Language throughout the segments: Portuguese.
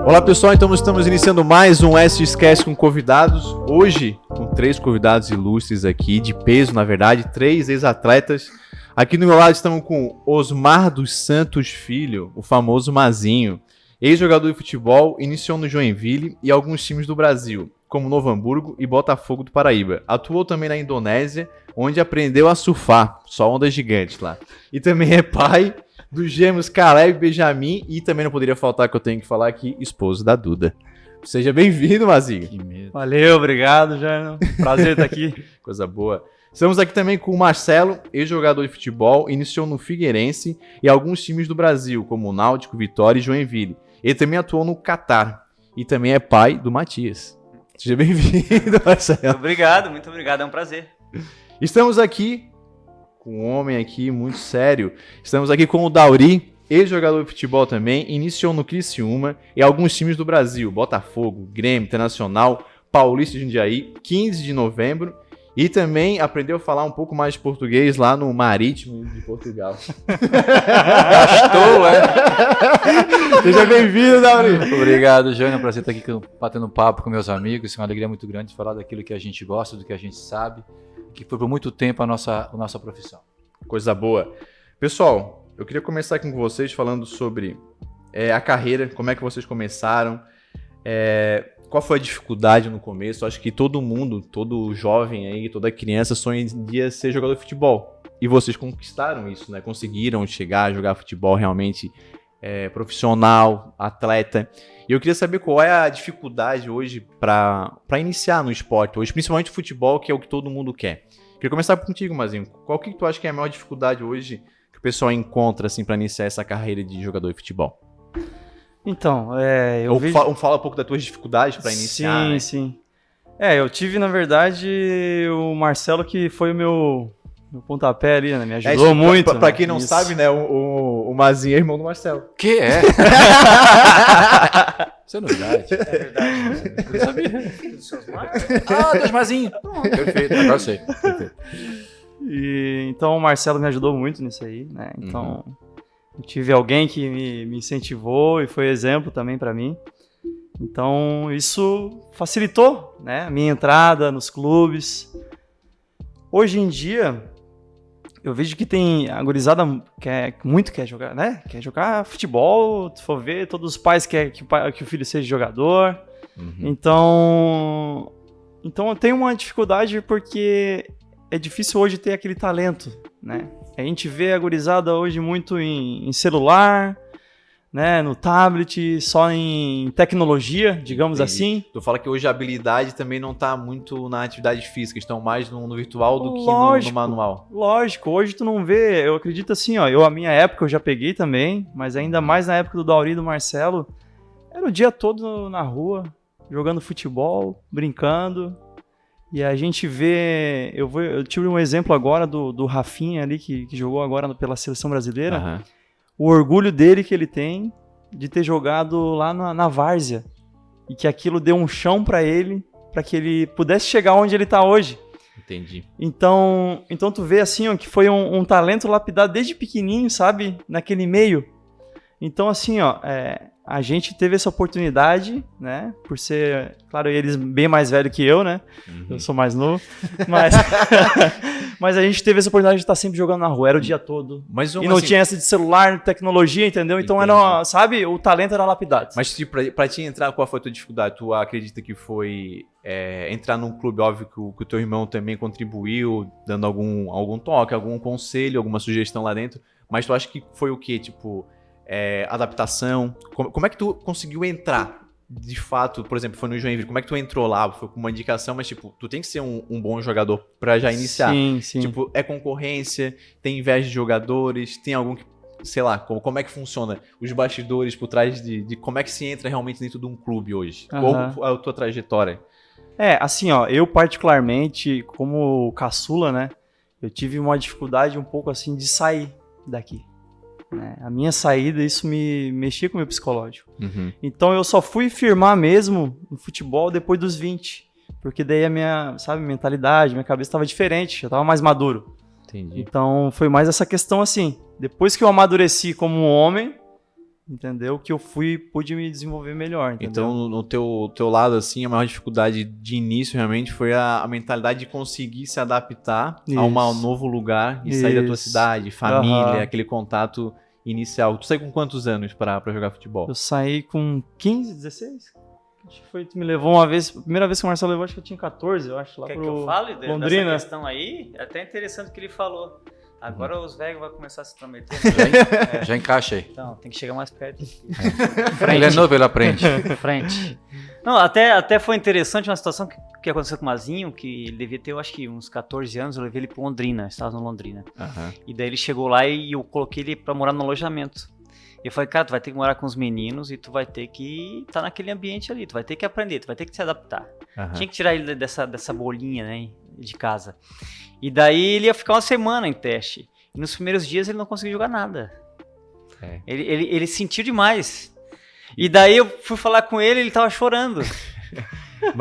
Olá pessoal, então estamos iniciando mais um SXCast com convidados. Hoje, com 3 convidados ilustres aqui, de peso na verdade, 3 ex-atletas. Aqui do meu lado estamos com Osmar dos Santos Filho, o famoso Mazinho. Ex-jogador de futebol, iniciou no Joinville e alguns times do Brasil, como Novo Hamburgo e Botafogo do Paraíba. Atuou também na Indonésia, onde aprendeu a surfar, só ondas gigantes lá. E também é pai dos gêmeos Caleb e Benjamin, e também não poderia faltar que eu tenho que falar aqui, esposo da Duda. Seja bem-vindo, Mazinho. Valeu, obrigado, Jânio. Prazer estar aqui. Coisa boa. Estamos aqui também com o Marcelo, ex-jogador de futebol, iniciou no Figueirense e alguns times do Brasil, como o Náutico, Vitória e Joinville. Ele também atuou no Catar e também é pai do Matias. Seja bem-vindo, Marcelo. Obrigado, muito obrigado, é um prazer. Estamos aqui com um homem aqui muito sério. Estamos aqui com o Dauri, ex-jogador de futebol também, iniciou no Criciúma e alguns times do Brasil, Botafogo, Grêmio, Internacional, Paulista de Jundiaí, 15 de novembro. E também aprendeu a falar um pouco mais de português lá no Marítimo de Portugal. Gastou, é? Seja bem-vindo, Dauri. Obrigado, Jânio. É um prazer estar aqui batendo papo com meus amigos. É uma alegria muito grande falar daquilo que a gente gosta, do que a gente sabe, que foi por muito tempo a nossa profissão. Coisa boa. Pessoal, eu queria começar aqui com vocês falando sobre a carreira, como é que vocês começaram, qual foi a dificuldade no começo. Eu acho que todo mundo, todo jovem aí, toda criança sonha em dia ser jogador de futebol. E vocês conquistaram isso, né? Conseguiram chegar a jogar futebol realmente profissional, atleta. E eu queria saber qual é a dificuldade hoje para iniciar no esporte hoje, principalmente o futebol, que é o que todo mundo quer. Queria começar contigo, Mazinho. Qual que tu acha que é a maior dificuldade hoje que o pessoal encontra assim, para iniciar essa carreira de jogador de futebol? Então, Fala um pouco das tuas dificuldades para iniciar. Sim, né? sim. Eu tive, na verdade, o Marcelo que foi o meu pontapé ali, né? Me ajudou muito. Pra quem não sabe, né? O Mazinho é irmão do Marcelo. Que é? Isso é novidade. É verdade. Eu sabia. Filho do seu Osmar? Deus Mazinho. Perfeito, agora eu sei. Perfeito. Então o Marcelo me ajudou muito nisso aí, né? Então eu tive alguém que me incentivou e foi exemplo também para mim. Então isso facilitou, né, a minha entrada nos clubes. Hoje em dia eu vejo que tem a gurizada quer jogar, né? Quer jogar futebol, se for ver, todos os pais querem que o filho seja jogador. Então eu tenho uma dificuldade porque é difícil hoje ter aquele talento, né? A gente vê a gurizada hoje muito em celular, né? No tablet, só em tecnologia, digamos assim. Tu fala que hoje a habilidade também não tá muito na atividade física, estão mais no virtual do que no manual. Lógico, hoje tu não vê, eu acredito assim, ó, a minha época eu já peguei também, mas ainda mais na época do Dauri e do Marcelo, era o dia todo na rua, jogando futebol, brincando. E a gente vê, eu tive um exemplo agora do Rafinha ali, que jogou agora pela seleção brasileira. O orgulho dele que ele tem de ter jogado lá na Várzea. E que aquilo deu um chão pra ele, pra que ele pudesse chegar onde ele tá hoje. Entendi. Então tu vê assim, ó, que foi um talento lapidado desde pequenininho, sabe? Naquele meio. Então assim, ó, a gente teve essa oportunidade, né? Por ser, claro, eles bem mais velhos que eu, né? Eu sou mais novo. Mas a gente teve essa oportunidade de estar sempre jogando na rua, era o dia todo. E não tinha essa de celular, tecnologia, entendeu? Então era, sabe, o talento era lapidado. Mas tipo, pra ti entrar, qual foi a tua dificuldade? Tu acredita que foi entrar num clube, óbvio que o teu irmão também contribuiu, dando algum toque, algum conselho, alguma sugestão lá dentro, mas tu acha que foi o quê? Tipo, adaptação? Como é que tu conseguiu entrar? De fato, por exemplo, foi no Joinville, como é que tu entrou lá? Foi com uma indicação, mas tipo, tu tem que ser um bom jogador pra já iniciar. Sim. Tipo, é concorrência, tem inveja de jogadores, tem algum que, sei lá, como é que funciona os bastidores por trás de como é que se entra realmente dentro de um clube hoje? Qual é a tua trajetória? Assim, ó, eu particularmente, como caçula, né, eu tive uma dificuldade um pouco assim de sair daqui. Né? A minha saída, isso me mexia com o meu psicológico. Então eu só fui firmar mesmo no futebol depois dos 20. Porque daí a minha, sabe, mentalidade, minha cabeça estava diferente, eu tava mais maduro. Entendi. Então foi mais essa questão assim. Depois que eu amadureci como um homem, entendeu? Que eu pude me desenvolver melhor, entendeu? Então, no teu lado, assim, a maior dificuldade de início realmente foi a mentalidade de conseguir se adaptar a um novo lugar e sair da tua cidade, família, aquele contato inicial. Tu saiu com quantos anos pra jogar futebol? Eu saí com 15, 16? Acho que foi, tu me levou uma vez, a primeira vez que o Marcelo levou, acho que eu tinha 14, eu acho, lá Quer pro que eu fale Londrina. dessa questão aí? É até interessante o que ele falou. Agora os velhos vão começar a se intrometer. Já encaixa aí. Então, tem que chegar mais perto. Ele é novo, ele aprende. Frente. Não, até foi interessante uma situação que aconteceu com o Mazinho, que ele devia ter, eu acho que uns 14 anos, eu levei ele pro Londrina, estava no Londrina. E daí ele chegou lá e eu coloquei ele pra morar no alojamento. Eu falei, cara, tu vai ter que morar com os meninos e tu vai ter que estar naquele ambiente ali, tu vai ter que aprender, tu vai ter que se adaptar. Tinha que tirar ele dessa bolinha, né, de casa. E daí ele ia ficar uma semana em teste. E nos primeiros dias ele não conseguiu jogar nada. Ele sentiu demais. E daí eu fui falar com ele tava chorando.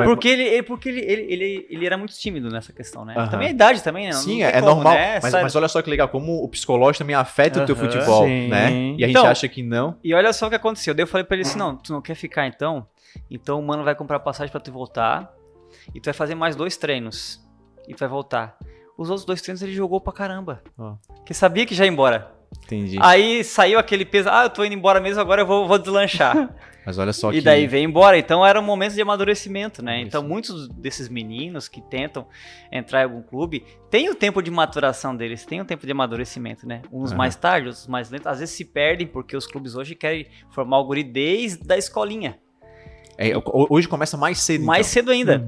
Porque ele era muito tímido nessa questão, né? Também a idade também, né? Sim, não é como, normal. né? Mas olha só que legal, como o psicológico também afeta o teu futebol, né? E a gente acha que não. E olha só o que aconteceu. Daí eu falei pra ele assim, não, tu não quer ficar então? Então o mano vai comprar passagem pra tu voltar e tu vai fazer mais 2 treinos. E tu vai voltar. Os outros 2 treinos ele jogou pra caramba. Porque sabia que já ia embora. Entendi. Aí saiu aquele peso, eu tô indo embora mesmo, agora eu vou deslanchar. Mas olha só E daí veio embora, então era um momento de amadurecimento, né? Então muitos desses meninos que tentam entrar em algum clube, tem o tempo de maturação deles, tem o tempo de amadurecimento, né? Uns mais tarde, outros mais lentos, às vezes se perdem porque os clubes hoje querem formar o guri desde a escolinha. Hoje começa mais cedo, Mais cedo ainda.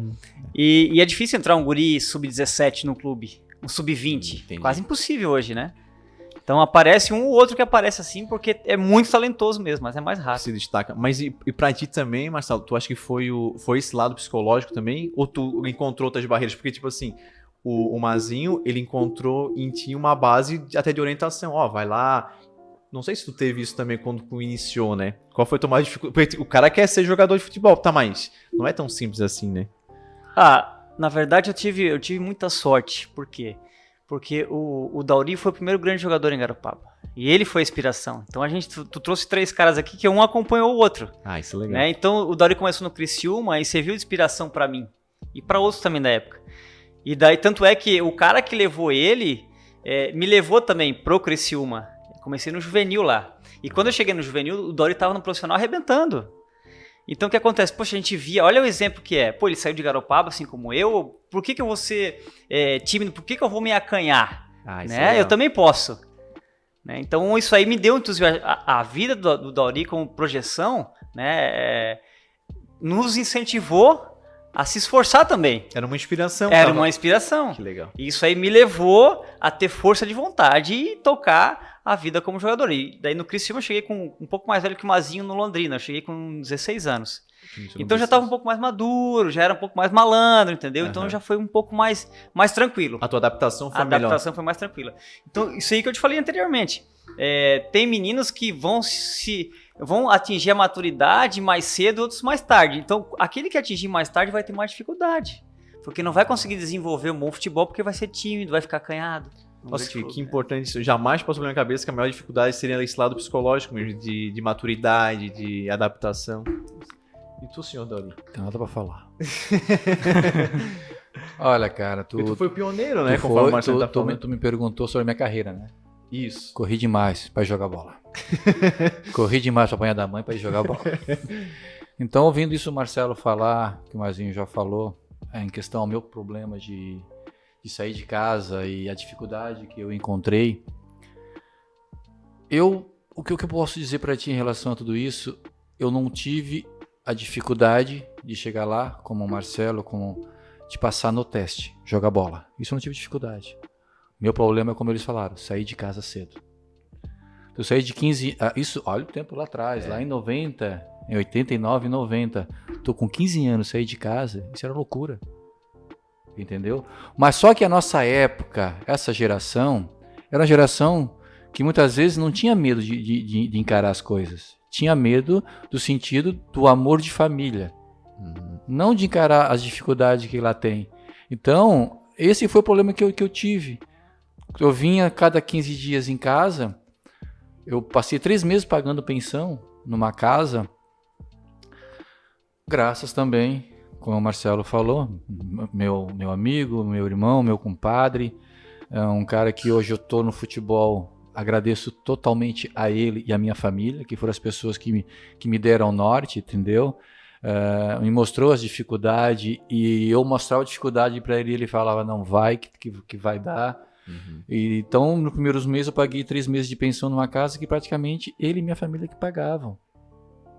E é difícil entrar um guri sub-17 no clube, um sub-20, quase impossível hoje, né? Então aparece um ou outro que aparece assim porque é muito talentoso mesmo, mas é mais rápido. Se destaca. Mas e pra ti também, Marcelo, tu acha que foi esse lado psicológico também? Ou tu encontrou outras barreiras? Porque, tipo assim, o Mazinho, ele encontrou em ti uma base até de orientação. Vai lá. Não sei se tu teve isso também quando tu iniciou, né? Qual foi a tua maior dificuldade? Porque o cara quer ser jogador de futebol, tá, mas não é tão simples assim, né? Na verdade eu tive muita sorte. Por quê? Porque o Dauri foi o primeiro grande jogador em Garopaba. E ele foi a inspiração. Então tu trouxe 3 caras aqui que um acompanhou o outro. Isso é legal. Né? Então o Dauri começou no Criciúma e serviu de inspiração pra mim. E pra outros também da época. E daí, tanto é que o cara que levou ele, me levou também pro Criciúma. Eu comecei no juvenil lá. E quando eu cheguei no juvenil, o Dauri tava no profissional arrebentando. Então o que acontece? Poxa, a gente via, olha o exemplo que é. Pô, ele saiu de Garopaba, assim como eu. Por que eu vou ser tímido? Por que eu vou me acanhar? Né? Eu também posso. Né? Então isso aí me deu entusiasmo. A vida do Dauri como projeção, né, nos incentivou a se esforçar também. Era uma inspiração. Era uma inspiração. Que legal. E isso aí me levou a ter força de vontade e tocar a vida como jogador. E daí no Criciúma eu cheguei com um pouco mais velho que o Mazinho no Londrina. Eu cheguei com 16 anos. Então já estava um pouco mais maduro, já era um pouco mais malandro, entendeu? Então já foi um pouco mais tranquilo. A tua adaptação foi melhor. A melhor. adaptação foi mais tranquila. Então isso aí que eu te falei anteriormente. Tem meninos que vão atingir a maturidade mais cedo, outros mais tarde. Então aquele que atingir mais tarde vai ter mais dificuldade. Porque não vai conseguir desenvolver um bom futebol porque vai ser tímido, vai ficar acanhado. Nossa, que importante isso. Eu jamais posso pôr na cabeça que a maior dificuldade seria esse lado psicológico mesmo, de maturidade, de adaptação. E tu, senhor Dauri? Tem nada pra falar. Olha, cara, tu foi o pioneiro, né? Conforme o Marcelo tá falando. Tu me perguntou sobre a minha carreira, né? Isso. Corri demais pra ir jogar bola. Corri demais pra apanhar da mãe pra ir jogar bola. Então, ouvindo isso o Marcelo falar, que o Marzinho já falou, em questão ao meu problema de sair de casa e a dificuldade que eu encontrei, o que eu posso dizer pra ti em relação a tudo isso, eu não tive a dificuldade de chegar lá, como o Marcelo, de passar no teste, jogar bola. Isso eu não tive dificuldade. Meu problema é como eles falaram, sair de casa cedo. Eu saí de 15... Isso, olha o tempo lá atrás, lá em 90, em 89, 90. Tô com 15 anos, saí de casa, isso era loucura. Entendeu? Mas só que a nossa época, essa geração, era uma geração que muitas vezes não tinha medo de encarar as coisas. Tinha medo do sentido do amor de família. não de encarar as dificuldades que lá tem. Então, esse foi o problema que eu tive. Eu vinha cada 15 dias em casa, eu passei 3 meses pagando pensão numa casa, graças também, como o Marcelo falou, meu amigo, meu irmão, meu compadre, é um cara que hoje eu estou no futebol, agradeço totalmente a ele e a minha família, que foram as pessoas que me deram o norte, entendeu? Me mostrou as dificuldades e eu mostrava a dificuldade para ele e ele falava, não, vai, que vai dar. Uhum. Então, nos primeiros meses eu paguei 3 meses de pensão numa casa que praticamente ele e minha família que pagavam.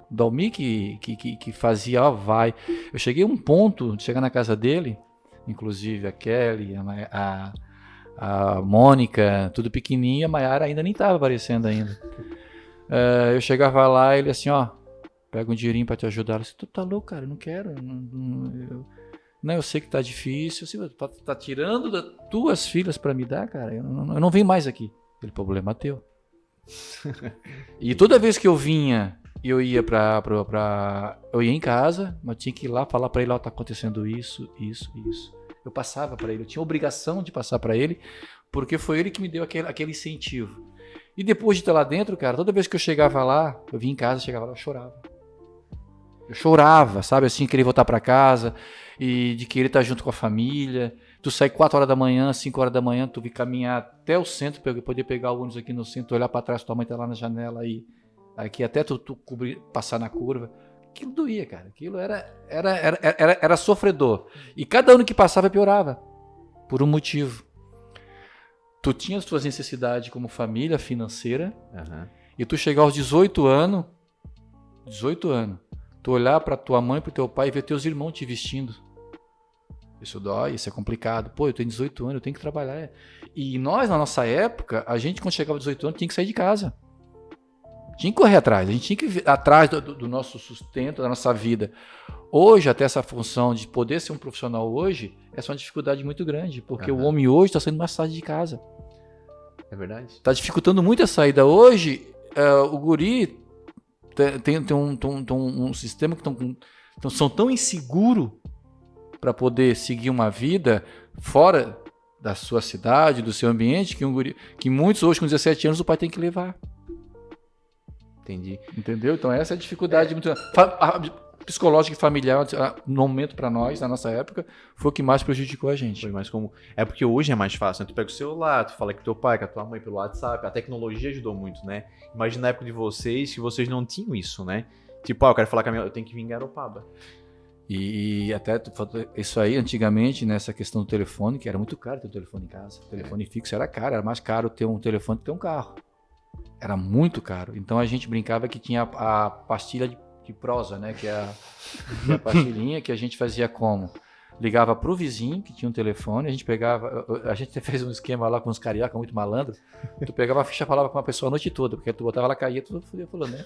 O Dalmi que fazia, ó, vai. Eu cheguei a um ponto de chegar na casa dele, inclusive a Kelly, a Mônica, tudo pequenininho, a Mayara ainda nem estava aparecendo ainda. Eu chegava lá e ele assim, ó, pega um dinheirinho para te ajudar. Eu disse, tu tá louco, cara, eu não quero. Não, eu sei que tá difícil. Você tá tirando das tuas filhas para me dar, cara? Eu não venho mais aqui. Ele, problema teu. E toda vez que eu vinha, eu ia eu ia em casa, mas tinha que ir lá falar para ele, ó, tá acontecendo isso. Eu passava para ele, eu tinha obrigação de passar para ele, porque foi ele que me deu aquele incentivo. E depois de estar lá dentro, cara, toda vez que eu chegava lá, eu vinha em casa, chegava lá, eu chorava. Eu chorava, sabe, assim, queria voltar para casa e de querer estar junto com a família. Tu sai 4 horas da manhã, 5 horas da manhã, tu vir caminhar até o centro, poder pegar o ônibus aqui no centro, olhar para trás, tua mãe tá lá na janela aí, aqui até tu passar na curva. Aquilo doía, cara. Aquilo era sofredor. E cada ano que passava piorava. Por um motivo. Tu tinha as tuas necessidades como família financeira. Uhum. E tu chegar aos 18 anos, tu olhar pra tua mãe, pro teu pai e ver teus irmãos te vestindo. Isso dói, isso é complicado. Pô, eu tenho 18 anos, eu tenho que trabalhar. E nós, na nossa época, a gente quando chegava aos 18 anos tinha que sair de casa. Tinha que correr atrás, a gente tinha que ir atrás do nosso sustento, da nossa vida. Hoje, até essa função de poder ser um profissional hoje, essa é uma dificuldade muito grande, porque o homem hoje está saindo mais tarde de casa. É verdade. Está dificultando muito a saída. Hoje, o guri tem um sistema que são tão inseguro para poder seguir uma vida fora da sua cidade, do seu ambiente, que muitos hoje com 17 anos o pai tem que levar. Entendi. Entendeu? Então essa é a dificuldade muito psicológica e familiar no momento para nós, na nossa época, foi o que mais prejudicou a gente. Foi mais comum. É porque hoje é mais fácil, né? Tu pega o celular, tu fala com teu pai, com a tua mãe pelo WhatsApp, a tecnologia ajudou muito, né? Imagina na época de vocês, que vocês não tinham isso, né? Tipo, eu quero falar com a minha... Eu tenho que vir em Garopaba. E até isso aí, antigamente, nessa questão do telefone, que era muito caro ter um telefone em casa. O telefone fixo era caro, era mais caro ter um telefone que ter um carro. Era muito caro. Então a gente brincava que tinha a pastilha de prosa, né? Que é a pastilhinha que a gente fazia como? Ligava pro vizinho que tinha um telefone, a gente pegava... A gente fez um esquema lá com uns carioca muito malandro. Tu pegava a ficha e falava com uma pessoa a noite toda, porque tu botava ela caía, tu fodia falando, né?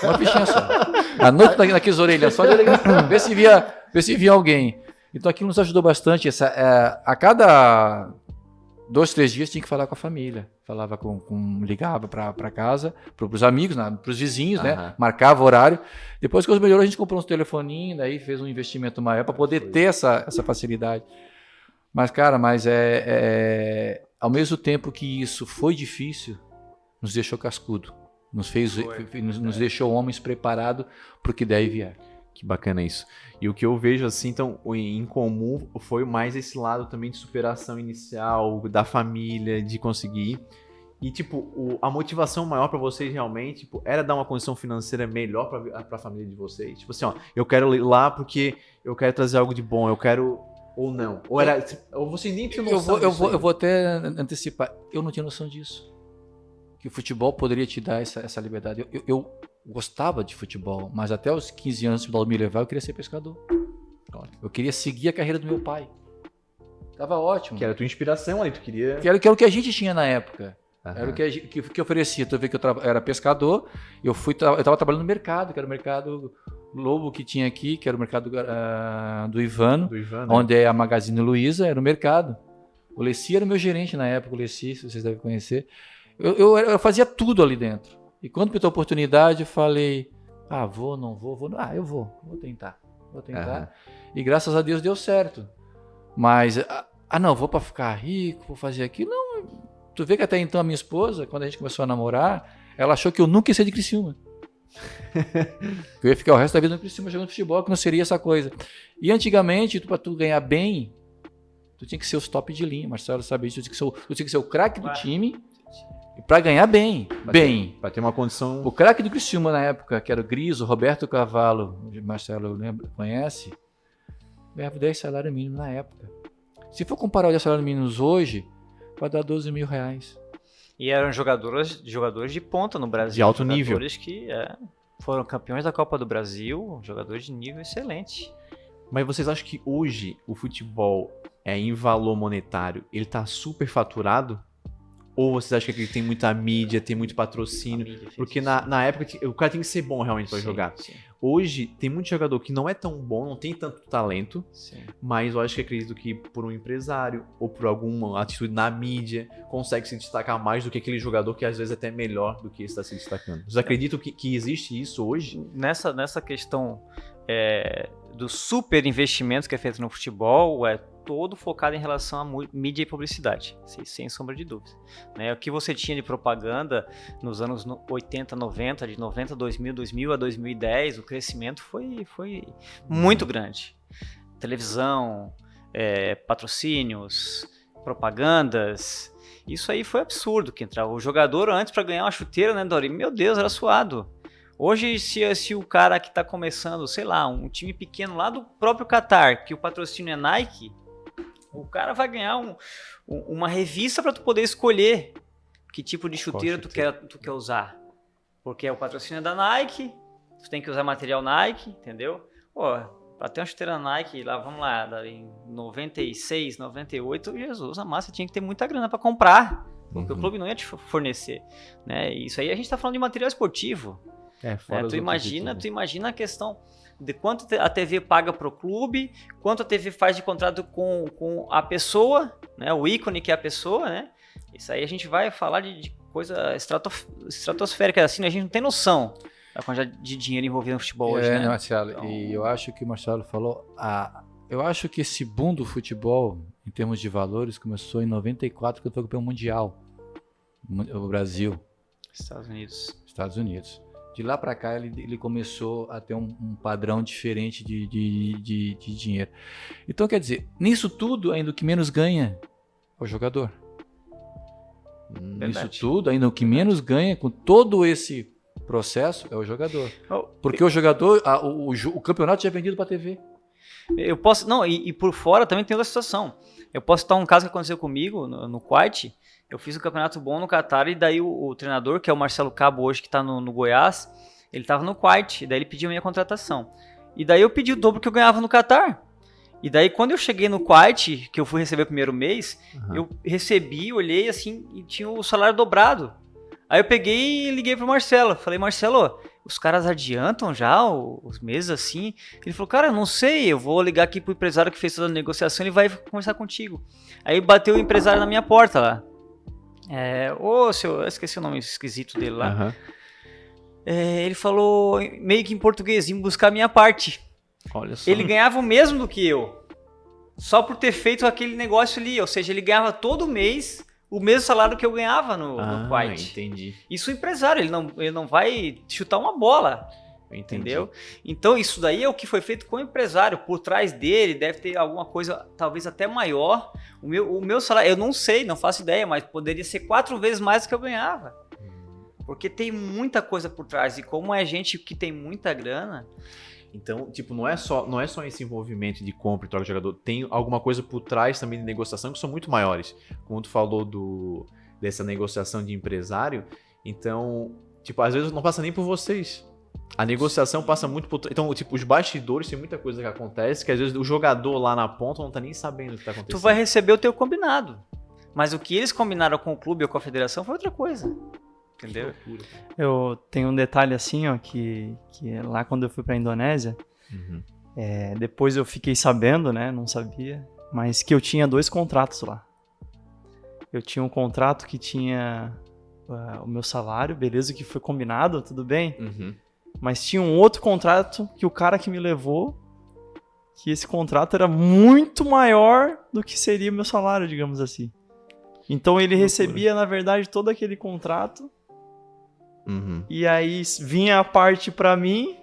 Uma fichinha só. A noite naquelas orelhas só, ver se via alguém. Então aquilo nos ajudou bastante. A cada 2, 3 dias tinha que falar com a família. Falava ligava para casa, para os amigos, para os vizinhos, né? Marcava o horário. Depois que os melhorou, a gente comprou uns telefoninhos, daí fez um investimento maior para poder ter essa facilidade. Mas, cara, ao mesmo tempo que isso foi difícil, nos deixou cascudo. Nos deixou homens preparados para o que deve vier. Que bacana isso. E o que eu vejo, assim, então, em comum foi mais esse lado também de superação inicial, da família, de conseguir. E, tipo, a motivação maior pra vocês realmente, tipo, era dar uma condição financeira melhor pra família de vocês. Tipo assim, ó, eu quero ir lá porque eu quero trazer algo de bom, eu quero... Ou não. Ou vocês nem tinham noção disso. Eu vou até antecipar. Eu não tinha noção disso. Que o futebol poderia te dar essa liberdade. Eu gostava de futebol, mas até os 15 anos que o me levar, eu queria ser pescador. Eu queria seguir a carreira do meu pai. Tava ótimo. Que era a tua inspiração ali, tu queria... Que era o que a gente tinha na época. Era o que oferecia. Tu vê que eu era pescador, eu tava trabalhando no mercado, que era o mercado Lobo que tinha aqui, que era o mercado do Ivano, onde é a Magazine Luiza, era o mercado. O Leci era o meu gerente na época, o Leci, vocês devem conhecer. Eu fazia tudo ali dentro. E quando pintou a oportunidade, eu falei, vou. Eu vou tentar. vou tentar. E graças a Deus deu certo. Mas, não, vou pra ficar rico, vou fazer aquilo. Não, tu vê que até então a minha esposa, quando a gente começou a namorar, ela achou que eu nunca ia ser de Criciúma. Que eu ia ficar o resto da vida no Criciúma jogando futebol, que não seria essa coisa. E antigamente, pra tu ganhar bem, tu tinha que ser os top de linha, Marcelo sabe isso, tu tinha que ser o craque do time, e pra ganhar bem, Pra ter uma condição... O craque do Criciúma na época, que era o Griso, Roberto Cavalo, Marcelo conhece, ganhava 10 salários mínimos na época. Se for comparar os salários mínimos hoje, vai dar 12 mil reais. E eram jogadores de ponta no Brasil. De alto nível. Jogadores que foram campeões da Copa do Brasil, jogadores de nível excelente. Mas vocês acham que hoje o futebol, em valor monetário, ele tá super faturado? Ou vocês acham que ele tem muita mídia, tem muito patrocínio? Porque na época o cara tem que ser bom realmente pra jogar. Sim. Hoje tem muito jogador que não é tão bom, não tem tanto talento, Sim. mas eu acho que acredito que por um empresário ou por alguma atitude na mídia consegue se destacar mais do que aquele jogador que às vezes é até melhor do que está se destacando. Vocês acreditam que existe isso hoje? Nessa questão do super investimento que é feito no futebol, é todo focado em relação à mídia e publicidade, sem sombra de dúvida. Né? O que você tinha de propaganda nos anos 80, 90, de 90 a 2000 a 2010, o crescimento foi muito grande. Televisão, patrocínios, propagandas, isso aí foi absurdo que entrava. O jogador antes para ganhar uma chuteira, né, Dori? Meu Deus, era suado. Hoje, se o cara que está começando, sei lá, um time pequeno lá do próprio Qatar, que o patrocínio é Nike, o cara vai ganhar uma revista para tu poder escolher que tipo de chuteira tu quer usar. Porque o patrocínio é da Nike, tu tem que usar material Nike, entendeu? Pô, para ter uma chuteira Nike, lá vamos lá, em 96, 98, Jesus, a massa tinha que ter muita grana para comprar, porque o clube não ia te fornecer. Né? Isso aí a gente está falando de material esportivo. Tu imagina a questão de quanto a TV paga pro clube, quanto a TV faz de contrato com a pessoa, né, o ícone que é a pessoa, né? Isso aí a gente vai falar de coisa estratosférica, assim, a gente não tem noção da quantidade de dinheiro envolvido no futebol hoje, né? Marcelo, Então... e eu acho que o Marcelo falou, eu acho que esse boom do futebol, em termos de valores, começou em 94, que foi o campeão mundial, o Brasil. Estados Unidos. De lá para cá ele começou a ter um padrão diferente de dinheiro. Então, quer dizer, nisso tudo, ainda o que menos ganha é o jogador. Nisso tudo, ainda o que menos ganha com todo esse processo é o jogador. Porque o jogador, o campeonato já é vendido para a TV. Eu posso, não, e por fora também tem outra situação. Eu posso citar um caso que aconteceu comigo no Kuwait. Eu fiz um campeonato bom no Qatar e daí o treinador, que é o Marcelo Cabo hoje, que está no Goiás, ele estava no Kuwait, e daí ele pediu a minha contratação. E daí eu pedi o dobro que eu ganhava no Qatar. E daí quando eu cheguei no Kuwait, que eu fui receber o primeiro mês, eu recebi, olhei assim, e tinha o salário dobrado. Aí eu peguei e liguei pro Marcelo. Falei, Marcelo, os caras adiantam já os meses assim? Ele falou, cara, não sei, eu vou ligar aqui pro empresário que fez toda a negociação, ele vai conversar contigo. Aí bateu o empresário na minha porta lá. Eu esqueci o nome esquisito dele lá. Ele falou meio que em português, em buscar a minha parte. Olha só. Ele ganhava o mesmo do que eu, só por ter feito aquele negócio ali, ou seja, ele ganhava todo mês o mesmo salário que eu ganhava no Kuwait. Entendi. Isso o empresário, ele não vai chutar uma bola. Entendeu? Então isso daí é o que foi feito com o empresário. Por trás dele deve ter alguma coisa, talvez até maior. O meu salário, eu não sei, não faço ideia, mas poderia ser 4 vezes mais do que eu ganhava. Porque tem muita coisa por trás. E como é gente que tem muita grana... Então, tipo, não é só esse envolvimento de compra e troca de jogador. Tem alguma coisa por trás também de negociação que são muito maiores. Como tu falou dessa negociação de empresário. Então, tipo, às vezes não passa nem por vocês. A negociação passa muito por... Então, tipo, os bastidores tem muita coisa que acontece que às vezes o jogador lá na ponta não tá nem sabendo o que tá acontecendo. Tu vai receber o teu combinado. Mas o que eles combinaram com o clube ou com a federação foi outra coisa. Entendeu? Eu tenho um detalhe assim, ó, que lá quando eu fui pra Indonésia, depois eu fiquei sabendo, né, não sabia, mas que eu tinha 2 contratos lá. Eu tinha um contrato que tinha o meu salário, beleza, que foi combinado, tudo bem, mas tinha um outro contrato que o cara que me levou que esse contrato era muito maior do que seria o meu salário, digamos assim. Então ele recebia, na verdade, todo aquele contrato, e aí vinha a parte pra mim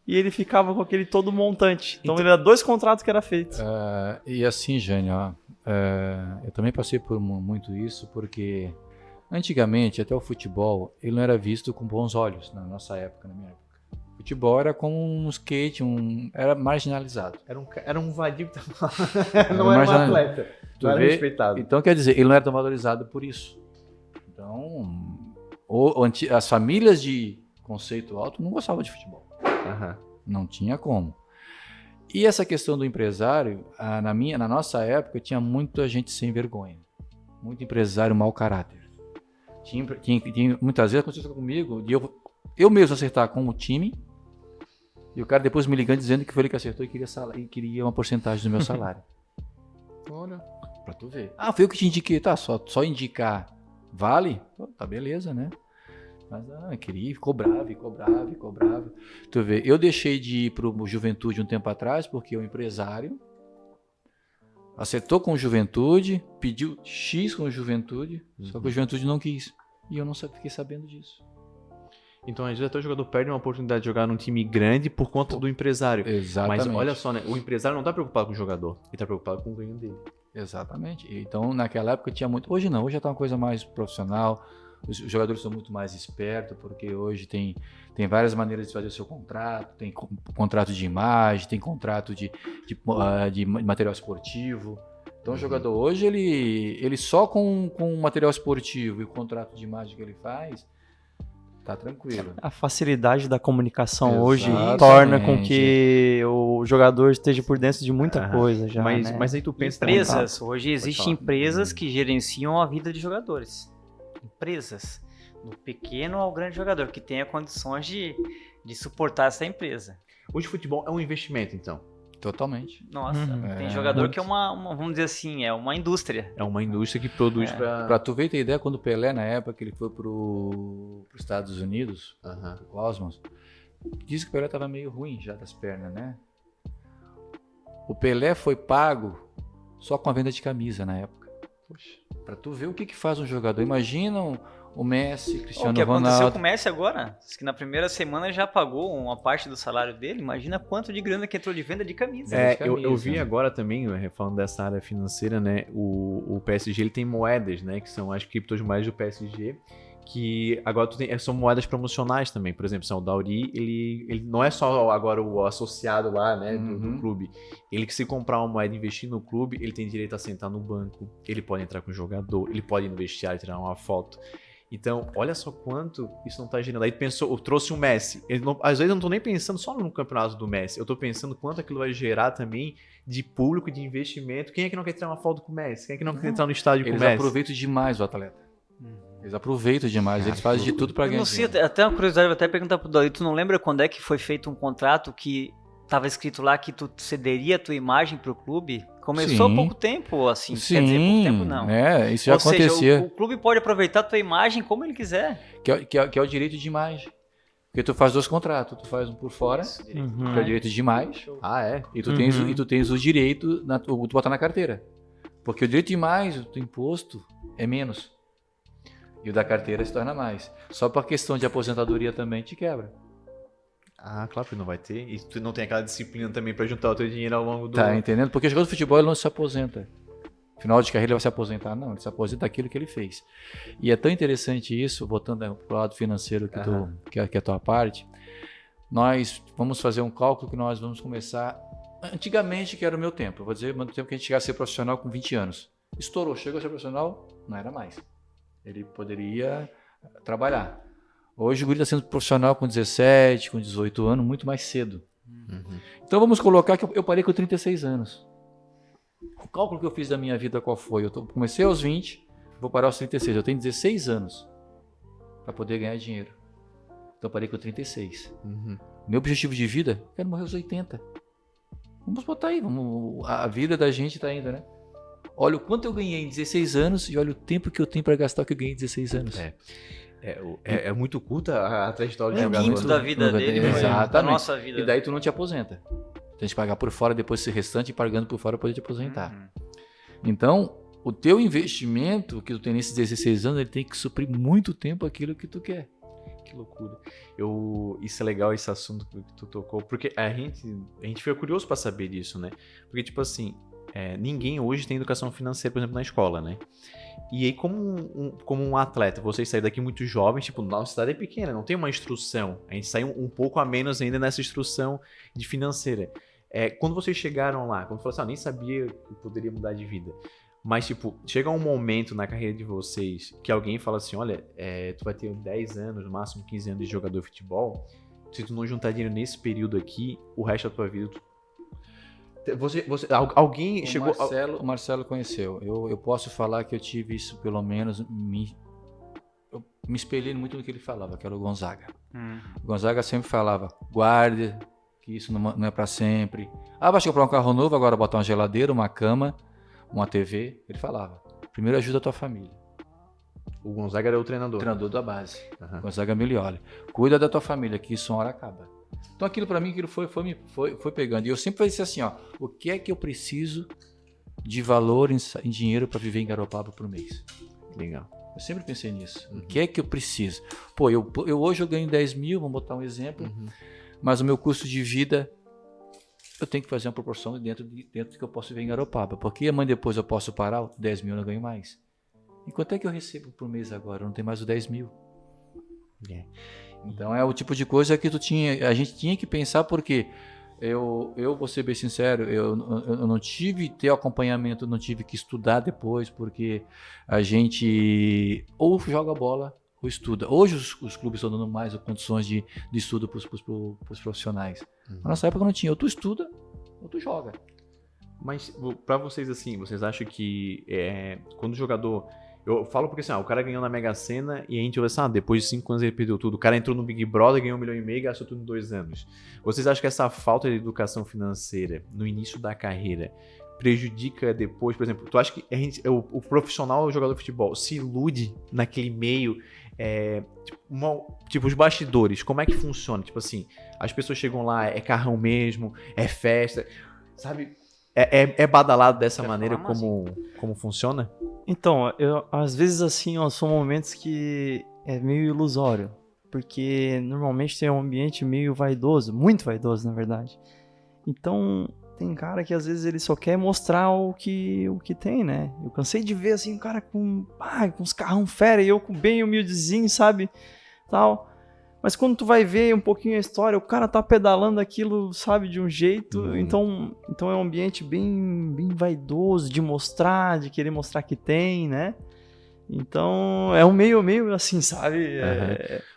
e ele ficava com aquele todo montante. Então ele era 2 contratos que era feito. E assim, Jânio, ó, eu também passei por muito isso, porque antigamente, até o futebol, ele não era visto com bons olhos na nossa época, na minha época. O futebol era como um skate, era marginalizado. Era um vadio que tava... não era um atleta. Não era respeitado. Então, quer dizer, ele não era tão valorizado por isso. Então, as famílias de conceito alto não gostavam de futebol. Não tinha como. E essa questão do empresário, na nossa época, tinha muita gente sem vergonha. Muito empresário mau caráter. Tinha muitas vezes aconteceu comigo, de eu mesmo acertar com o time, e o cara depois me ligando dizendo que foi ele que acertou e queria uma porcentagem do meu salário. Olha, pra tu ver. Foi eu que te indiquei. Tá, só indicar vale? Pô, tá, beleza, né? Mas queria, ficou bravo. Tu vê, eu deixei de ir pro Juventude um tempo atrás, porque o empresário acertou com o Juventude, pediu X com o Juventude, só que o Juventude não quis. E eu não fiquei sabendo disso. Então, às vezes, até o jogador perde uma oportunidade de jogar num time grande por conta do empresário. Exatamente. Mas olha só, né? O empresário não está preocupado com o jogador, ele está preocupado com o ganho dele. Exatamente. Então, naquela época tinha muito... Hoje não, hoje já está uma coisa mais profissional. Os jogadores são muito mais espertos, porque hoje tem várias maneiras de fazer o seu contrato. Tem contrato de imagem, tem contrato de material esportivo. Então, o jogador hoje, ele só com o material esportivo e o contrato de imagem que ele faz... Tá tranquilo. A facilidade da comunicação hoje Exatamente. torna com que o jogador esteja por dentro de muita coisa já, né? Mas aí tu pensa... Empresas. Hoje existem empresas que gerenciam a vida de jogadores. Empresas. Do pequeno ao grande jogador, que tenha condições de suportar essa empresa. Hoje o futebol é um investimento, então. Totalmente. Nossa, tem jogador que é uma, vamos dizer assim, é uma indústria. É uma indústria que produz Pra tu ver, ter ideia, quando o Pelé, na época, ele foi pros Estados Unidos, pro Cosmos, disse que o Pelé tava meio ruim já das pernas, né? O Pelé foi pago só com a venda de camisa na época. Poxa, pra tu ver o que faz um jogador. Imagina o Messi, Cristiano Ronaldo. O que aconteceu com o Messi agora? Diz que na primeira semana já pagou uma parte do salário dele. Imagina quanto de grana que entrou de venda de camisa. Eu vi agora também, falando dessa área financeira, né? O PSG ele tem moedas, né? Que são as criptomoedas do PSG. Que agora são moedas promocionais também. Por exemplo, o Dauri, ele não é só agora o associado lá, né, do clube. Ele que se comprar uma moeda e investir no clube, ele tem direito a sentar no banco, ele pode entrar com o jogador, ele pode investigar e tirar uma foto. Então, olha só quanto isso não tá gerando. Aí trouxe um Messi. Às vezes eu não tô nem pensando só no campeonato do Messi, eu tô pensando quanto aquilo vai gerar também de público, de investimento. Quem é que não quer tirar uma foto com o Messi? Quem é que não quer entrar no estádio com o Messi? Eles aproveitam demais o atleta. Eles aproveitam demais, eles fazem de tudo pra ganhar dinheiro. Até uma curiosidade, vou até perguntar pro Davi, tu não lembra quando é que foi feito um contrato que tava escrito lá que tu cederia a tua imagem pro clube? Começou há pouco tempo, assim, Sim, quer dizer, pouco tempo não. Isso já acontecia. Seja, o clube pode aproveitar a tua imagem como ele quiser. Que é o direito de imagem. Porque tu faz 2 contratos, tu faz um por fora, que é o direito de imagem. E tu tens o direito, tu botar na carteira. Porque o direito de imagem, do imposto, é menos. E o da carteira se torna mais. Só para questão de aposentadoria também te quebra. Claro que não vai ter. E tu não tem aquela disciplina também para juntar o teu dinheiro ao longo do... Tá entendendo? Porque o jogador de futebol ele não se aposenta. Final de carreira ele vai se aposentar. Não, ele se aposenta daquilo que ele fez. E é tão interessante isso, voltando pro lado financeiro que é a tua parte, nós vamos fazer um cálculo que nós vamos começar... Antigamente, que era o meu tempo. Eu vou dizer, no tempo que a gente chegasse a ser profissional com 20 anos. Estourou, chegou a ser profissional, não era mais. Ele poderia trabalhar. Hoje o guri está sendo profissional com 17, com 18 anos, muito mais cedo. Então vamos colocar que eu parei com 36 anos. O cálculo que eu fiz da minha vida qual foi? Comecei aos 20, vou parar aos 36. Eu tenho 16 anos para poder ganhar dinheiro. Então eu parei com 36. Meu objetivo de vida, eu quero morrer aos 80. Vamos botar aí, a vida da gente está indo, né? Olha o quanto eu ganhei em 16 anos e olha o tempo que eu tenho para gastar que eu ganhei em 16 anos. É muito curta a trajetória de É jogador. muito da vida dele, Exatamente. da nossa vida. E daí tu não te aposenta. Tem que pagar por fora, depois esse restante pagando por fora poder te aposentar. Então, o teu investimento que tu tem nesses 16 anos, ele tem que suprir muito tempo aquilo que tu quer. Que loucura. Isso é legal, esse assunto que tu tocou, porque a gente fica curioso pra saber disso, né? Porque, tipo assim, ninguém hoje tem educação financeira, por exemplo, na escola, né? E aí, como um atleta, vocês saíram daqui muito jovens, tipo, nossa cidade é pequena, não tem uma instrução. A gente sai um pouco a menos ainda nessa instrução de financeira. Quando vocês chegaram lá, quando falaram assim, eu nem sabia que poderia mudar de vida. Mas, tipo, chega um momento na carreira de vocês que alguém fala assim, olha, tu vai ter 10 anos, no máximo 15 anos de jogador de futebol, se tu não juntar dinheiro nesse período aqui, o resto da tua vida... Alguém chegou... O Marcelo conheceu. Eu posso falar que eu tive isso, pelo menos, eu me espelhei muito no que ele falava, que era o Gonzaga. O Gonzaga sempre falava, guarde, que isso não é pra sempre. Vai comprar um carro novo, agora botar uma geladeira, uma cama, uma TV. Ele falava, primeiro ajuda a tua família. O Gonzaga era o treinador. O treinador da base. Gonzaga Milioli. Cuida da tua família, que isso uma hora acaba. Então aquilo pra mim, aquilo foi pegando. E eu sempre disse assim, ó, o que é que eu preciso de valor em dinheiro para viver em Garopaba por mês? Legal. Eu sempre pensei nisso. O que é que eu preciso? Pô, hoje eu ganho 10 mil, vamos botar um exemplo, mas o meu custo de vida, eu tenho que fazer uma proporção dentro do que eu posso viver em Garopaba. Porque amanhã depois eu posso parar, 10 mil eu não ganho mais. E quanto é que eu recebo por mês agora? Eu não tenho mais os 10 mil. Então é o tipo de coisa que a gente tinha que pensar, porque eu vou ser bem sincero, eu não tive teu acompanhamento, não tive que estudar depois, porque a gente ou joga bola ou estuda. Hoje os clubes estão dando mais condições de estudo para os profissionais. Na nossa época não tinha, ou tu estuda ou tu joga. Mas pra vocês, assim, vocês acham que quando o jogador... Eu falo porque assim, o cara ganhou na Mega Sena e a gente vai assim, depois de 5 anos ele perdeu tudo. O cara entrou no Big Brother, ganhou 1,5 milhão e gastou tudo em 2 anos. Vocês acham que essa falta de educação financeira no início da carreira prejudica depois? Por exemplo, tu acha que o profissional, o jogador de futebol, se ilude naquele meio, tipo os bastidores, como é que funciona? Tipo assim, as pessoas chegam lá, é carrão mesmo, é festa, sabe? É badalado dessa maneira como funciona? Então, às vezes assim, são momentos que é meio ilusório, porque normalmente tem um ambiente meio vaidoso, muito vaidoso na verdade. Então, tem cara que às vezes ele só quer mostrar o que tem, né? Eu cansei de ver assim, um cara com uns carrão fera e eu com bem humildezinho, sabe? Tal. Mas quando tu vai ver um pouquinho a história, o cara tá pedalando aquilo, sabe, de um jeito. Então é um ambiente bem, bem vaidoso de mostrar, de querer mostrar que tem, né? Então é um meio assim, sabe?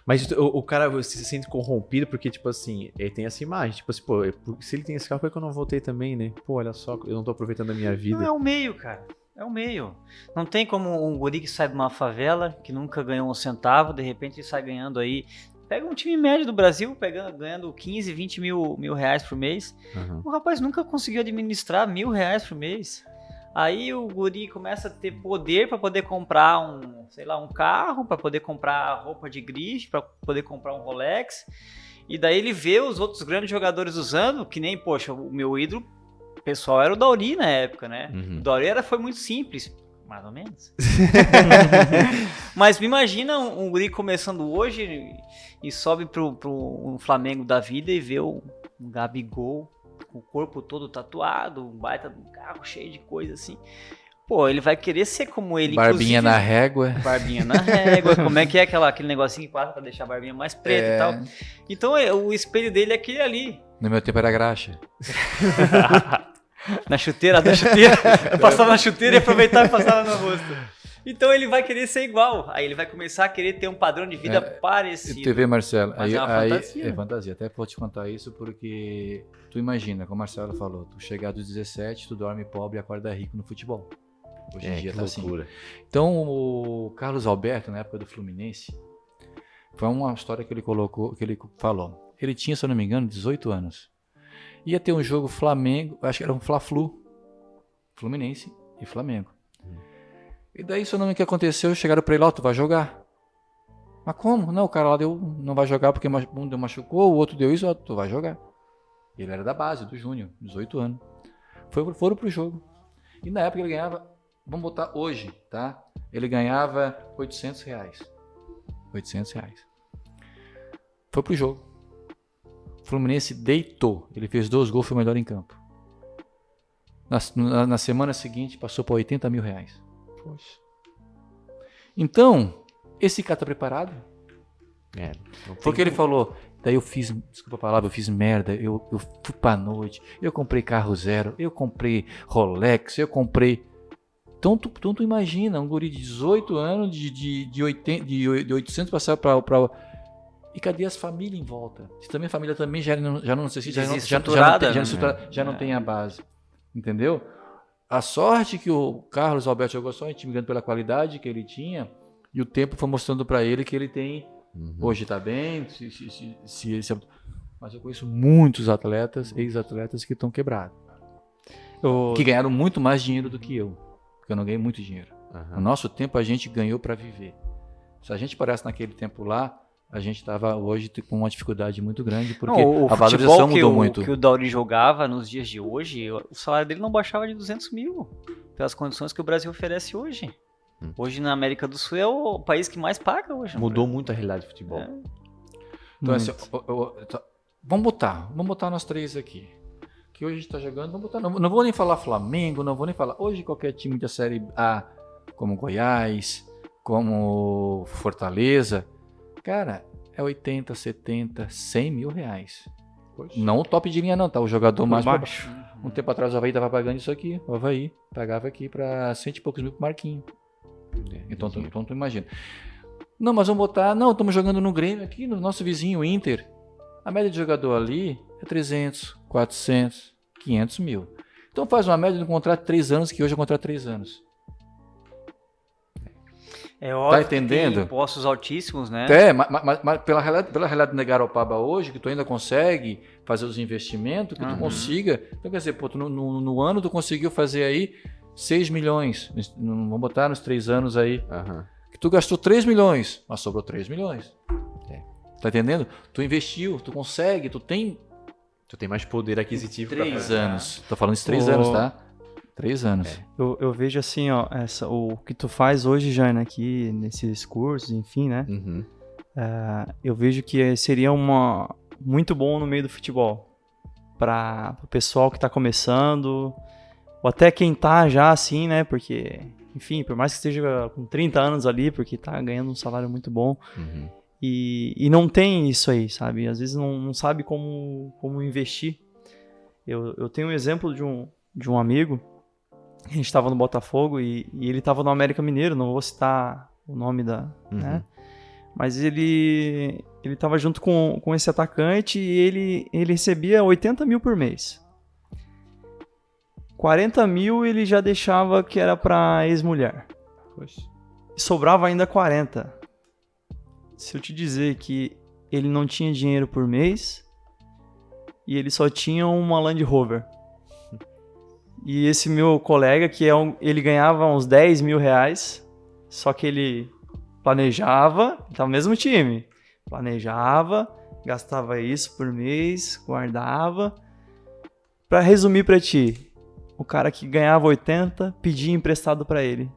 Mas o cara se sente corrompido porque, tipo assim, ele tem essa imagem. Tipo assim, pô, se ele tem esse carro, por que eu não voltei também, né? Pô, olha só, eu não tô aproveitando a minha vida. Não, é o meio, cara. É o meio. Não tem como um guri que sai de uma favela, que nunca ganhou um centavo, de repente ele sai ganhando aí. Pega um time médio do Brasil, ganhando 15, 20 mil reais por mês. O rapaz nunca conseguiu administrar R$1.000 por mês. Aí o guri começa a ter poder para poder comprar um carro, para poder comprar roupa de grife, para poder comprar um Rolex. E daí ele vê os outros grandes jogadores usando, que nem, poxa, o meu ídolo pessoal era o Dauri na época, né? O Dauri foi muito simples. Mais ou menos. Mas me imagina um guri começando hoje e sobe pro um Flamengo da vida e vê um Gabigol com o corpo todo tatuado, um baita de um carro cheio de coisa assim. Pô, ele vai querer ser como ele. Barbinha na régua. Barbinha na régua. Como é que é aquele negocinho que passa pra deixar a barbinha mais preta e tal. Então o espelho dele é aquele ali. No meu tempo era graxa. Na chuteira, eu passava na chuteira e aproveitava e passava no rosto. Então ele vai querer ser igual. Aí ele vai começar a querer ter um padrão de vida parecido. Tu vê, Marcelo, mas é uma fantasia. É fantasia. Até vou te contar isso porque tu imagina, como o Marcelo falou, tu chegar dos 17, tu dorme pobre e acorda rico no futebol. Hoje em dia tá loucura. Assim. Então o Carlos Alberto, na época do Fluminense, foi uma história que ele falou. Ele tinha, se eu não me engano, 18 anos. Ia ter um jogo Flamengo, acho que era um Fla-Flu, Fluminense e Flamengo. E daí, se eu não me engano, o que aconteceu, chegaram pra ele, tu vai jogar. Mas como? Não, o cara lá não vai jogar porque um machucou, o outro deu isso, tu vai jogar. Ele era da base, do Júnior, 18 anos. Foram pro jogo. E na época ele ganhava, vamos botar hoje, tá? Ele ganhava R$800. R$800. Foi pro jogo. O Fluminense deitou. Ele fez 2 gols, foi o melhor em campo. Na semana seguinte, passou para R$80 mil. Poxa. Então, esse cara tá preparado? Não tem Porque ele falou, daí eu fiz, desculpa a palavra, eu fiz merda, eu fui pra noite, eu comprei carro zero, eu comprei Rolex, eu comprei... Então tu imagina, um guri de 18 anos, de 800 passar pra... E cadê as famílias em volta? Se também a família também já não necessita, já não tem a base. Entendeu? A sorte que o Carlos Alberto jogou só intimidando pela qualidade que ele tinha, e o tempo foi mostrando pra ele que ele tem... Hoje tá bem, mas eu conheço muitos atletas, ex-atletas que estão quebrados. Que ganharam muito mais dinheiro do que eu. Porque eu não ganhei muito dinheiro. No nosso tempo a gente ganhou para viver. Se a gente parasse naquele tempo lá, a gente estava hoje com uma dificuldade muito grande, porque a valorização mudou muito. O que o Dauri jogava nos dias de hoje, o salário dele não baixava de 200 mil, pelas condições que o Brasil oferece hoje. Hoje na América do Sul é o país que mais paga hoje. Mudou muito a realidade do futebol. Então, assim, vamos botar nós três aqui. Que hoje a gente tá jogando, vamos botar. Não vou nem falar Flamengo, não vou nem falar. Hoje qualquer time da Série A, como Goiás, como Fortaleza, cara, é 80, 70, 100 mil reais. Poxa. Não o top de linha não, tá? O jogador mais baixo. Um tempo atrás o Avaí tava pagando isso aqui. O Avaí pagava aqui pra 100 e poucos mil pro Marquinhos. Então tu imagina. Não, mas vamos botar... Não, estamos jogando no Grêmio aqui, no nosso vizinho, o Inter. A média de jogador ali é 300, 400, 500 mil. Então faz uma média de um contrato de 3 anos, que hoje é um contrato de 3 anos. É óbvio, tá entendendo? Que tem impostos altíssimos, né? Mas pela realidade de Negaropaba hoje, que tu ainda consegue fazer os investimentos, que tu consiga... Então quer dizer, pô, no ano tu conseguiu fazer aí 6 milhões. Vamos botar nos 3 anos aí. Que tu gastou 3 milhões, mas sobrou 3 milhões. Tá entendendo? Tu investiu, tu consegue, tu tem mais poder aquisitivo. 3 anos. Tô falando de 3 anos, tá? 3 anos. Eu vejo assim, ó, o que tu faz hoje, Jana, aqui nesses cursos, enfim, né? Eu vejo que seria muito bom no meio do futebol. Para o pessoal que tá começando, ou até quem tá já assim, né? Porque, enfim, por mais que esteja com 30 anos ali, porque tá ganhando um salário muito bom. E não tem isso aí, sabe? Às vezes não sabe como investir. Eu tenho um exemplo de um amigo. A gente estava no Botafogo e ele estava no América Mineiro. Não vou citar o nome né? Mas ele estava junto com esse atacante e ele recebia 80 mil por mês. 40 mil ele já deixava que era para ex-mulher. E sobrava ainda 40. Se eu te dizer que ele não tinha dinheiro por mês e ele só tinha uma Land Rover. E esse meu colega, ele ganhava uns 10 mil reais, só que ele planejava, tá no mesmo time, planejava, gastava isso por mês, guardava. Pra resumir pra ti, o cara que ganhava 80 pedia emprestado pra ele.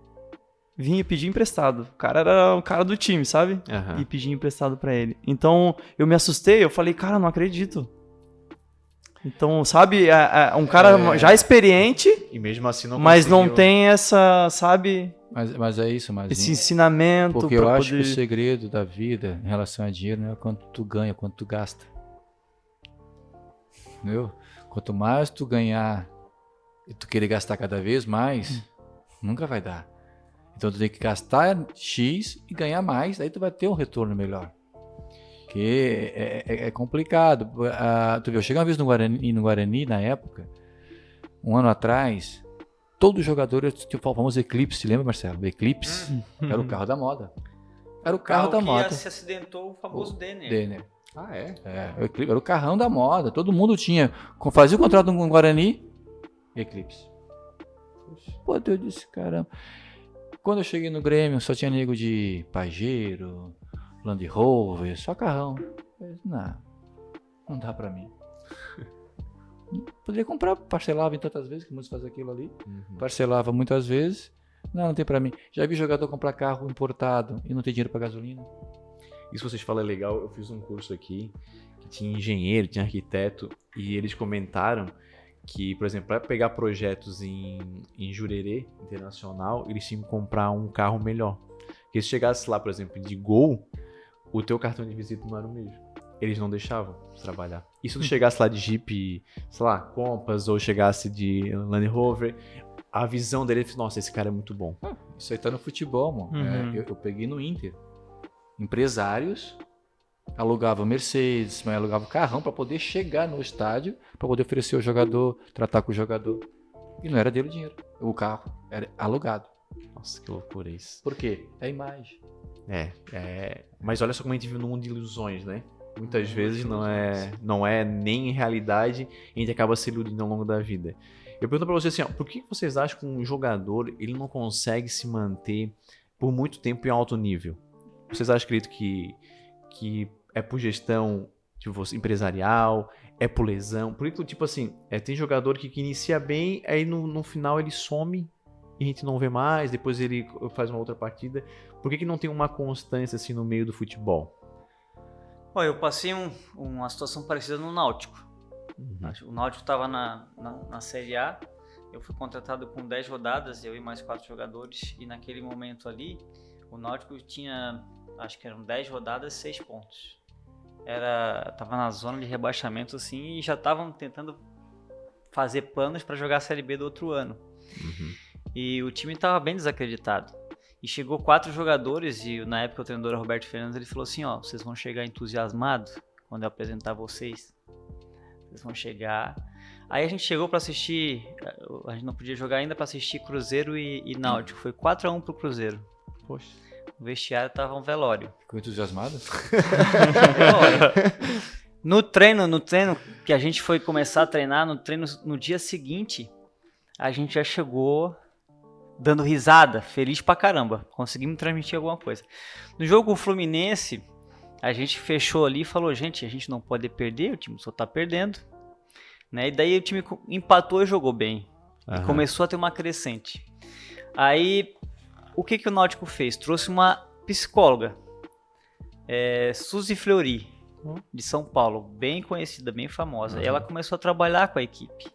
Vinha pedir emprestado. O cara era o cara do time, sabe? E pedia emprestado pra ele. Então, eu me assustei, eu falei, cara, não acredito. Então, sabe, um cara já experiente, e mesmo assim mas não tem essa, sabe... Mas é isso, mas esse ensinamento. Porque eu acho que o segredo da vida em relação a dinheiro não é quanto tu ganha, quanto tu gasta. Entendeu? Quanto mais tu ganhar e tu querer gastar cada vez mais, nunca vai dar. Então tu tem que gastar X e ganhar mais, aí tu vai ter um retorno melhor. Porque é complicado. Tu viu, eu cheguei uma vez no Guarani, na época, um ano atrás, todo jogador tinha o famoso Eclipse, lembra, Marcelo? O Eclipse era o carro da moda. Era o carro da moda. Que se acidentou o famoso Denner. Denner. O Eclipse era o carrão da moda. Todo mundo tinha. Fazia o contrato com o Guarani, Eclipse. Pô, eu disse, caramba. Quando eu cheguei no Grêmio, só tinha nego de Pajero, Land Rover, só carrão. Eu disse, não dá pra mim. Poderia comprar, parcelava em tantas vezes, que muitos fazem aquilo ali. Parcelava muitas vezes. Não tem pra mim. Já vi jogador comprar carro importado e não ter dinheiro pra gasolina. Isso que vocês falam é legal. Eu fiz um curso aqui que tinha engenheiro, tinha arquiteto, e eles comentaram que, por exemplo, para pegar projetos em Jurerê Internacional, eles tinham que comprar um carro melhor. Porque se chegasse lá, por exemplo, de Gol, o teu cartão de visita não era o mesmo. Eles não deixavam trabalhar. E se tu chegasse lá de Jeep, sei lá, Compass, ou chegasse de Land Rover, a visão dele, nossa, esse cara é muito bom. Isso aí tá no futebol, mano. Eu peguei no Inter. Empresários alugavam Mercedes, mas alugavam carrão para poder chegar no estádio, para poder oferecer o jogador, tratar com o jogador. E não era dele o dinheiro. O carro era alugado. Nossa, que loucura isso. Por quê? É imagem. Mas olha só como a gente vive num mundo de ilusões, né? Muitas vezes não é nem realidade e a gente acaba se iludindo ao longo da vida. Eu pergunto pra vocês assim, ó, por que vocês acham que um jogador ele não consegue se manter por muito tempo em alto nível? Vocês acham, acredito, que é por gestão tipo, empresarial, é por lesão? Por que, tipo assim, tem jogador que inicia bem, aí no final ele some e a gente não vê mais, depois ele faz uma outra partida. Por que não tem uma constância assim no meio do futebol? Olha, eu passei uma situação parecida no Náutico. O Náutico estava na Série A, eu fui contratado com 10 rodadas, eu e mais 4 jogadores, e naquele momento ali, o Náutico tinha, acho que eram 10 rodadas, 6 pontos. Tava na zona de rebaixamento assim, e já estavam tentando fazer planos para jogar a Série B do outro ano. E o time estava bem desacreditado. E chegou 4 jogadores, e na época o treinador Roberto Fernandes, ele falou assim, ó, vocês vão chegar entusiasmados quando eu apresentar vocês. Vocês vão chegar... Aí a gente chegou para assistir, a gente não podia jogar ainda, para assistir Cruzeiro e Náutico. Foi 4-1 pro Cruzeiro. Poxa. O vestiário tava um velório. Ficou entusiasmado? No treino que a gente foi começar a treinar, no dia seguinte, a gente já chegou dando risada, feliz pra caramba. Conseguimos transmitir alguma coisa. No jogo com o Fluminense, a gente fechou ali e falou, gente, a gente não pode perder, o time só tá perdendo. Né? E daí o time empatou e jogou bem. E começou a ter uma crescente. Aí, o que o Náutico fez? Trouxe uma psicóloga, Suzy Fleury, de São Paulo, bem conhecida, bem famosa. E ela começou a trabalhar com a equipe.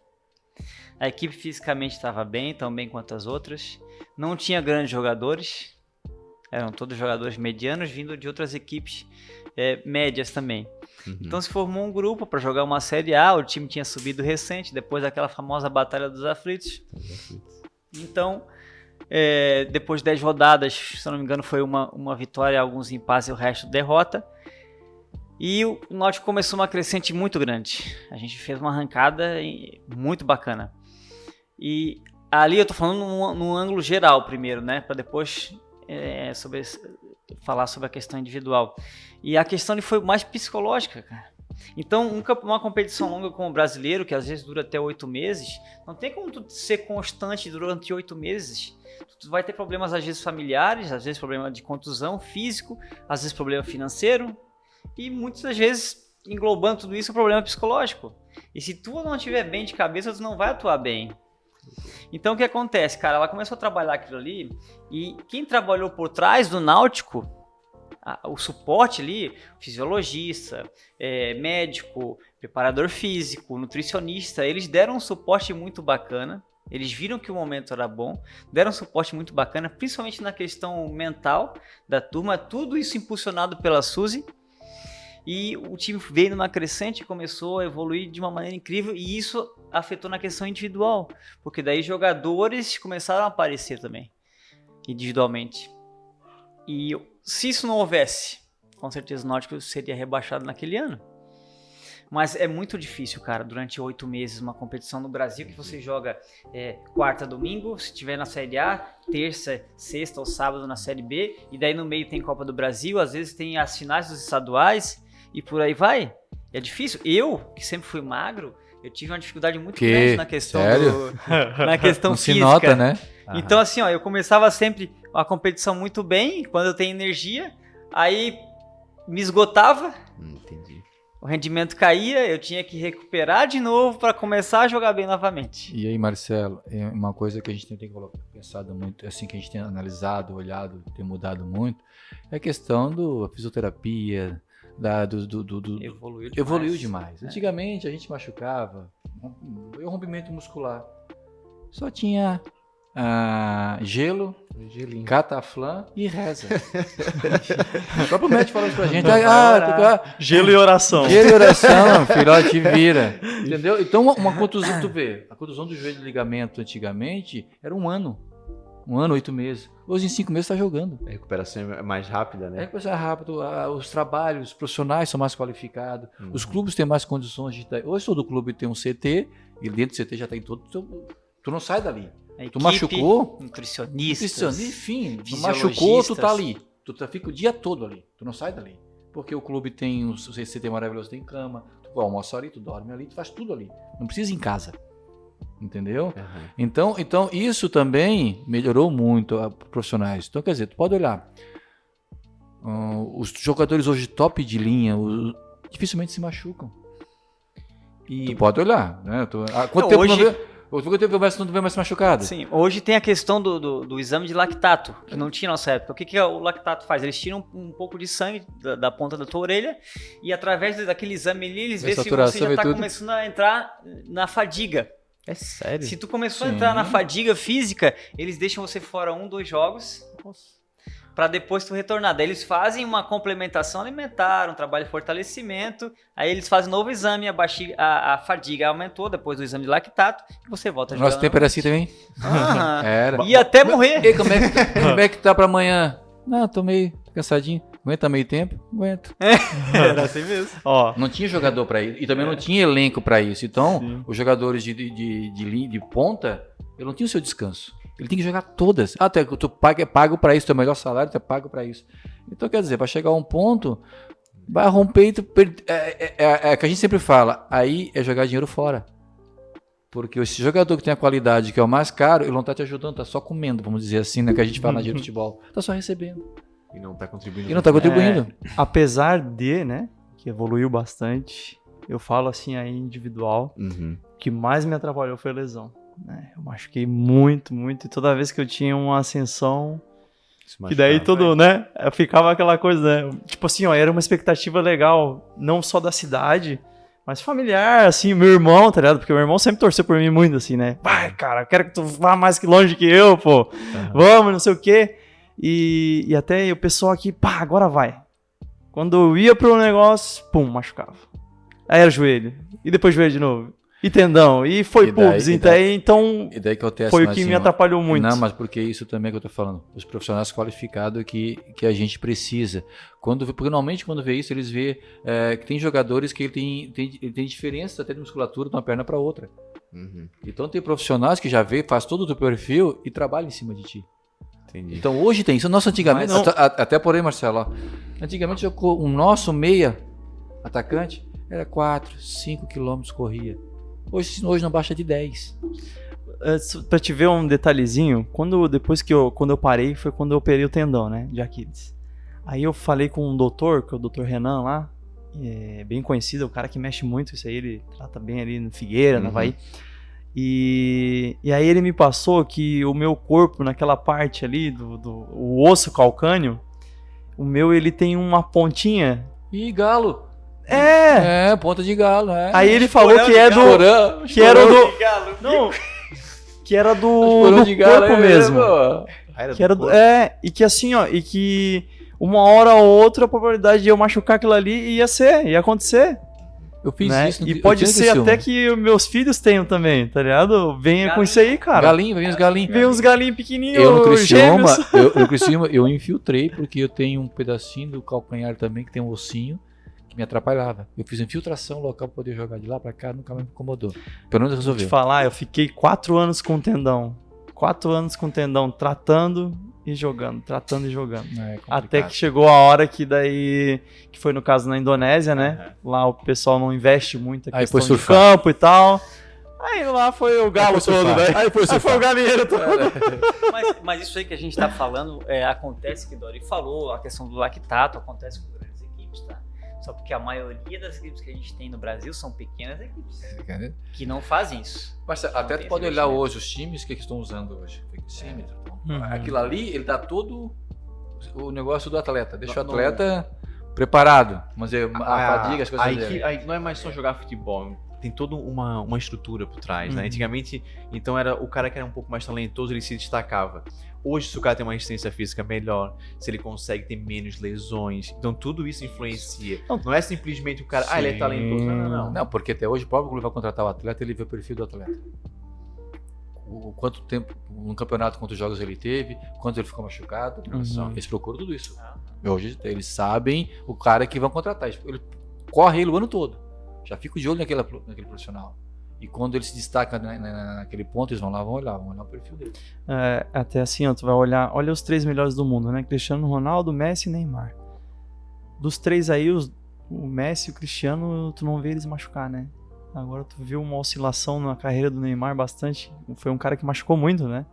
A equipe fisicamente estava bem, tão bem quanto as outras. Não tinha grandes jogadores. Eram todos jogadores medianos, vindo de outras equipes médias também. Então se formou um grupo para jogar uma Série A. O time tinha subido recente, depois daquela famosa Batalha dos Aflitos. Então, depois de 10 rodadas, se eu não me engano, foi uma vitória, alguns empates e o resto derrota. E o Náutico começou uma crescente muito grande. A gente fez uma arrancada muito bacana. E ali eu tô falando num ângulo geral primeiro, né? Para depois falar sobre a questão individual. E a questão foi mais psicológica, cara. Então, uma competição longa como o brasileiro, que às vezes dura até 8 meses, não tem como tu ser constante durante 8 meses. Tu vai ter problemas, às vezes, familiares, às vezes problema de contusão físico, às vezes problema financeiro, e muitas das vezes, englobando tudo isso, o problema psicológico. E se tu não estiver bem de cabeça, tu não vai atuar bem. Então, o que acontece, cara? Ela começou a trabalhar aquilo ali, e quem trabalhou por trás do Náutico, o suporte ali, fisiologista, médico, preparador físico, nutricionista, eles deram um suporte muito bacana. Eles viram que o momento era bom, deram um suporte muito bacana, principalmente na questão mental da turma, tudo isso impulsionado pela Suzy. E o time veio numa crescente e começou a evoluir de uma maneira incrível, e isso afetou na questão individual, porque daí jogadores começaram a aparecer também, individualmente. E se isso não houvesse, com certeza o Náutico seria rebaixado naquele ano. Mas é muito difícil, cara, durante 8 meses, uma competição no Brasil que você joga quarta, domingo, se tiver na Série A, terça, sexta ou sábado na Série B, e daí no meio tem Copa do Brasil, às vezes tem as finais dos estaduais, e por aí vai. É difícil. Eu, que sempre fui magro, eu tive uma dificuldade muito grande na questão na questão não física. Se nota, né? Então, assim, ó, eu começava sempre a competição muito bem, quando eu tenho energia, aí me esgotava. Entendi. o rendimento caía, eu tinha que recuperar de novo para começar a jogar bem novamente. E aí, Marcelo, é uma coisa que a gente tem pensado muito, assim, que a gente tem analisado, olhado, tem mudado muito, é a questão da fisioterapia, evoluiu demais. Antigamente a gente machucava, rompimento muscular, só tinha gelo, cataflã e reza. O próprio médico falou isso pra gente. Gelo e oração. Gelo e oração, filhote, vira. Entendeu? Então, uma contusão, tu vê, a contusão do joelho de ligamento antigamente era 1 ano. 1 ano, 8 meses. Hoje, em 5 meses, tá jogando. A recuperação é mais rápida, né? A recuperação é rápida, os trabalhos, os profissionais são mais qualificados, os clubes têm mais condições de... Hoje todo clube tem um CT, e dentro do CT já tem todo... Tu não sai dali. Tu machucou, nutricionista, enfim, tu machucou, tu tá ali. Tu fica o dia todo ali, tu não sai dali. Porque o clube tem, o CT maravilhoso tem cama, tu almoça ali, tu dorme ali, tu faz tudo ali. Não precisa ir em casa. Entendeu? Então isso também melhorou muito a profissionais. Então, quer dizer, tu pode olhar. Os jogadores hoje top de linha dificilmente se machucam. Tu pode olhar, né? Quanto tempo não vê? Quanto tempo não vê mais se machucado? Sim, hoje tem a questão do exame de lactato, que não tinha na nossa época. O que o lactato faz? Eles tiram um pouco de sangue da ponta da tua orelha e através daquele exame ali, eles veem se você já está começando a entrar na fadiga. É sério? Se tu começou a entrar na fadiga física, eles deixam você fora 1, 2 jogos para depois tu retornar. Daí eles fazem uma complementação alimentar, um trabalho de fortalecimento, aí eles fazem um novo exame, a fadiga aumentou depois do exame de lactato e você volta a jogar. Nosso tempo era assim também? Era. E até morrer. E como é que tá pra amanhã? Não, tô meio cansadinho. Aguenta meio tempo? Aguento. Era assim mesmo. Não tinha jogador pra isso. E também não tinha elenco pra isso. Então, os jogadores de ponta, ele não tinha o seu descanso. Ele tem que jogar todas. Tu é pago pra isso, teu melhor salário, tu é pago pra isso. Então, quer dizer, pra chegar a um ponto, vai romper e tu é que a gente sempre fala, aí é jogar dinheiro fora. Porque esse jogador que tem a qualidade, que é o mais caro, ele não tá te ajudando, tá só comendo, vamos dizer assim, né? Que a gente fala na dinheiro de futebol. Tá só recebendo. E não tá contribuindo. Apesar de, né, que evoluiu bastante, eu falo assim aí individual, o que mais me atrapalhou foi a lesão. Né? Eu machuquei muito, e toda vez que eu tinha uma ascensão, que daí tudo, né, ficava aquela coisa, né? Tipo assim, era uma expectativa legal, não só da cidade, mas familiar, assim, meu irmão, tá ligado? Porque meu irmão sempre torceu por mim muito, assim, né? Vai, cara, quero que tu vá mais que longe que eu, pô. Vamos, não sei o quê. E até o pessoal aqui, pá, agora vai. Quando eu ia pro negócio, pum, machucava. Aí era joelho. E depois joelho de novo. E tendão. E foi pubis. Então, e daí que acontece, foi o que me atrapalhou muito. Não, mas porque isso também é que eu tô falando. Os profissionais qualificados que a gente precisa. Porque normalmente quando vê isso, eles vê que tem jogadores que ele tem diferença até de musculatura de uma perna para outra. Então tem profissionais que já vê, faz todo o teu perfil e trabalha em cima de ti. Entendi. Então hoje tem isso. Nosso antigamente, até por aí, Marcelo, ó, antigamente o nosso meia atacante era 4, 5 quilômetros corria. Hoje não baixa de 10. Pra te ver um detalhezinho, quando eu parei, foi quando eu operei o tendão, né, de Aquiles. Aí eu falei com um doutor, que é o doutor Renan lá, é bem conhecido, é o cara que mexe muito isso aí, ele trata bem ali no Figueira, no Havaí. E aí ele me passou que o meu corpo, naquela parte ali, o osso calcâneo, o meu ele tem uma pontinha. Ih, galo! Ponta de galo, Aí ele falou que era do corpo mesmo. E que assim, ó, e que uma hora ou outra a probabilidade de eu machucar aquilo ali ia acontecer. Eu fiz isso. E pode ser até que meus filhos tenham também, tá ligado? Venha com isso aí, cara. Vem os galinhos. Vem uns galinhos pequenininhos, no Criciúma, eu infiltrei porque eu tenho um pedacinho do calcanhar também que tem um ossinho que me atrapalhava. Eu fiz infiltração local pra poder jogar de lá pra cá, nunca mais me incomodou. Pelo menos resolveu. Vou te falar, eu fiquei 4 anos com tendão. 4 anos com tendão, tratando e jogando. Até que chegou a hora que foi no caso na Indonésia, né? Lá o pessoal não investe muito a questão de campo e tal. Aí lá foi o galo todo, velho. Aí foi o galinheiro todo. Mas isso aí que a gente tá falando, acontece que o Dori falou, a questão do lactato, acontece com grandes equipes, tá? Só porque a maioria das equipes que a gente tem no Brasil são pequenas equipes que não fazem isso. Mas Não até tem tu pode esse olhar investimento. hoje os times que estão usando hoje. Flexímetro. Uhum. Aquilo ali, ele dá todo o negócio do atleta. Deixa o Não- atleta preparado. Vamos dizer, a fadiga, as coisas dele. Aí não é mais só jogar futebol, tem toda uma estrutura por trás, né? Uhum. Antigamente, então era o cara que era um pouco mais talentoso, ele se destacava. Hoje, se o cara tem uma resistência física melhor, se ele consegue ter menos lesões, então tudo isso influencia. Não é simplesmente o cara, ele é Sim. talentoso. Não. Não, porque até hoje o próprio clube vai contratar o atleta, ele vê o perfil do atleta. O quanto tempo no campeonato, quantos jogos ele teve, quanto ele ficou machucado. Uhum. Eles procuram tudo isso. Ah, Hoje eles sabem o cara que vão contratar. Ele corre ele o ano todo. Já fica de olho naquele profissional. E quando ele se destaca naquele ponto, eles vão olhar o perfil dele. Até assim, ó, tu vai olha os 3 melhores do mundo, né? Cristiano Ronaldo, Messi e Neymar. Dos 3 aí, o Messi e o Cristiano, tu não vê eles machucar, né? Agora tu viu uma oscilação na carreira do Neymar bastante. Foi um cara que machucou muito, né?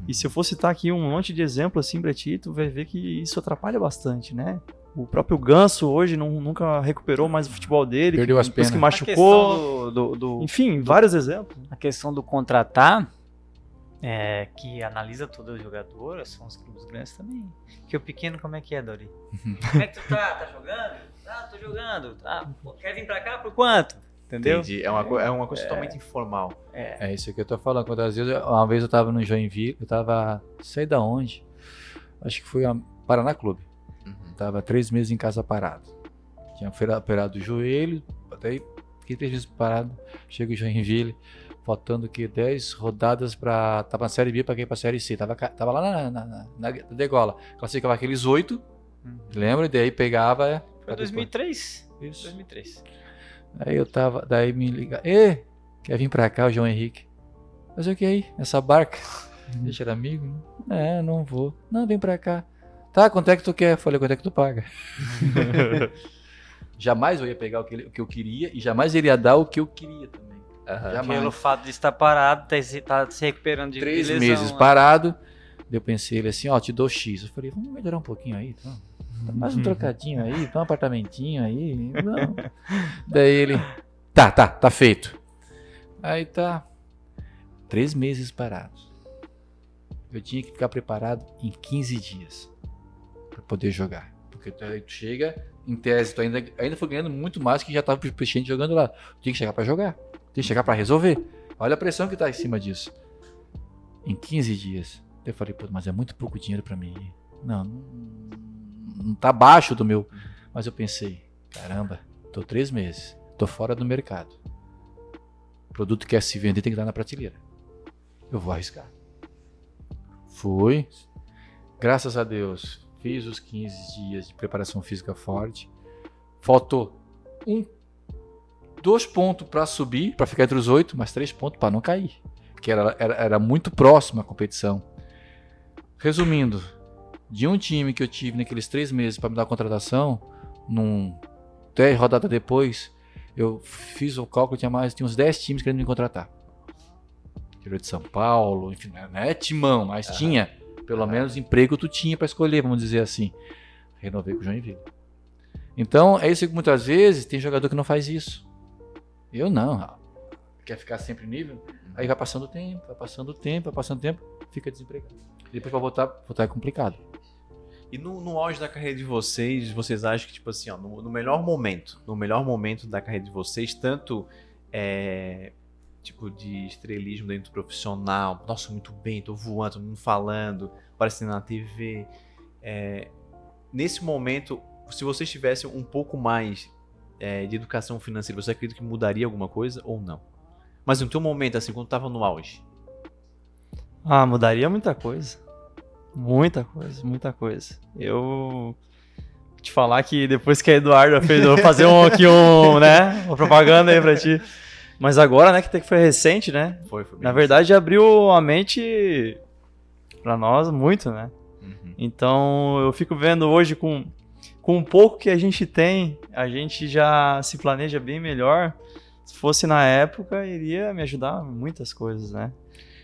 E se eu for citar aqui um monte de exemplo assim pra ti, tu vai ver que isso atrapalha bastante, né? O próprio Ganso hoje nunca recuperou mais o futebol dele. Perdeu as depois que penas. machucou. do Enfim, vários exemplos. A questão do contratar, que analisa todo o jogador, são os clubes grandes também. Que o pequeno, como é que é, Dori? Como é que tu tá? Tá jogando? Ah, tô jogando. Ah, pô, quer vir pra cá por quanto? Entendeu? Entendi. É uma coisa totalmente informal. É isso que eu tô falando. Quando às vezes, uma vez eu tava no Joinville, eu tava, sei da onde, acho que foi a Paraná Clube. Tava 3 meses em casa parado. Tinha operado o joelho, até fiquei 3 meses parado. Chego em Joinville, faltando que 10 rodadas pra. Tava na Série B pra ir pra Série C. Tava lá na degola. Classificava aqueles 8, lembra? E daí pegava. Foi 2003. Isso. 2003. Aí eu tava, daí me liga, quer vir pra cá o João Henrique? Fazer o que aí? Essa barca? Deixa era amigo, né? Não vou. Não, vem pra cá. Tá, quanto é que tu quer? Falei, quanto é que tu paga? Jamais eu ia pegar o que eu queria e jamais iria dar o que eu queria também. Jamais. Pelo fato de estar parado, tá se recuperando de 3 lesão, meses né? parado. Eu pensei, ele assim, te dou X. Eu falei, vamos melhorar um pouquinho aí, então. Dá mais um trocadinho aí, dá um apartamentinho aí. Não. Daí ele, tá feito. Aí tá, 3 meses parados. Eu tinha que ficar preparado em 15 dias para poder jogar. Porque aí tu chega, em tese, tu ainda foi ganhando muito mais que já tava o gente jogando lá. Tu tinha que chegar para jogar, tem que chegar para resolver. Olha a pressão que tá em cima disso. Em 15 dias. Eu falei, pô, mas é muito pouco dinheiro para mim. Não tá abaixo do meu. Mas eu pensei, caramba, tô 3 meses, tô fora do mercado. O produto que quer se vender tem que estar na prateleira. Eu vou arriscar. Fui. Graças a Deus, fiz os 15 dias de preparação física forte. Faltou 2 pontos para subir, para ficar entre os 8, mas 3 pontos para não cair. Porque era muito próxima a competição. Resumindo, de um time que eu tive naqueles 3 meses para me dar a contratação, 10 rodadas depois, eu fiz o cálculo, tinha uns 10 times querendo me contratar. Interior de São Paulo, enfim, não é timão, mas tinha. Pelo menos emprego tu tinha para escolher, vamos dizer assim. Renovei com o Joinville. Então, é isso que muitas vezes tem jogador que não faz isso. Eu não. Quer ficar sempre em nível? Aí vai passando o tempo, fica desempregado. Depois pra voltar é complicado. E no auge da carreira de vocês acham que, tipo assim, ó, no melhor momento da carreira de vocês, tanto tipo de estrelismo dentro do profissional, nossa, muito bem, tô voando, todo mundo falando, aparecendo na TV. Nesse momento, se vocês tivessem um pouco mais de educação financeira, você acredita que mudaria alguma coisa ou não? Mas no teu momento, assim, quando tava no auge. Mudaria muita coisa. Muita coisa. Eu te falar que depois que a Eduarda fez, eu vou fazer né, uma propaganda aí pra ti. Mas agora, né, que foi recente, né? Foi bem Na verdade, abriu a mente pra nós muito, né? Uhum. Então, eu fico vendo hoje com um pouco que a gente tem, a gente já se planeja bem melhor. Se fosse na época, iria me ajudar em muitas coisas, né?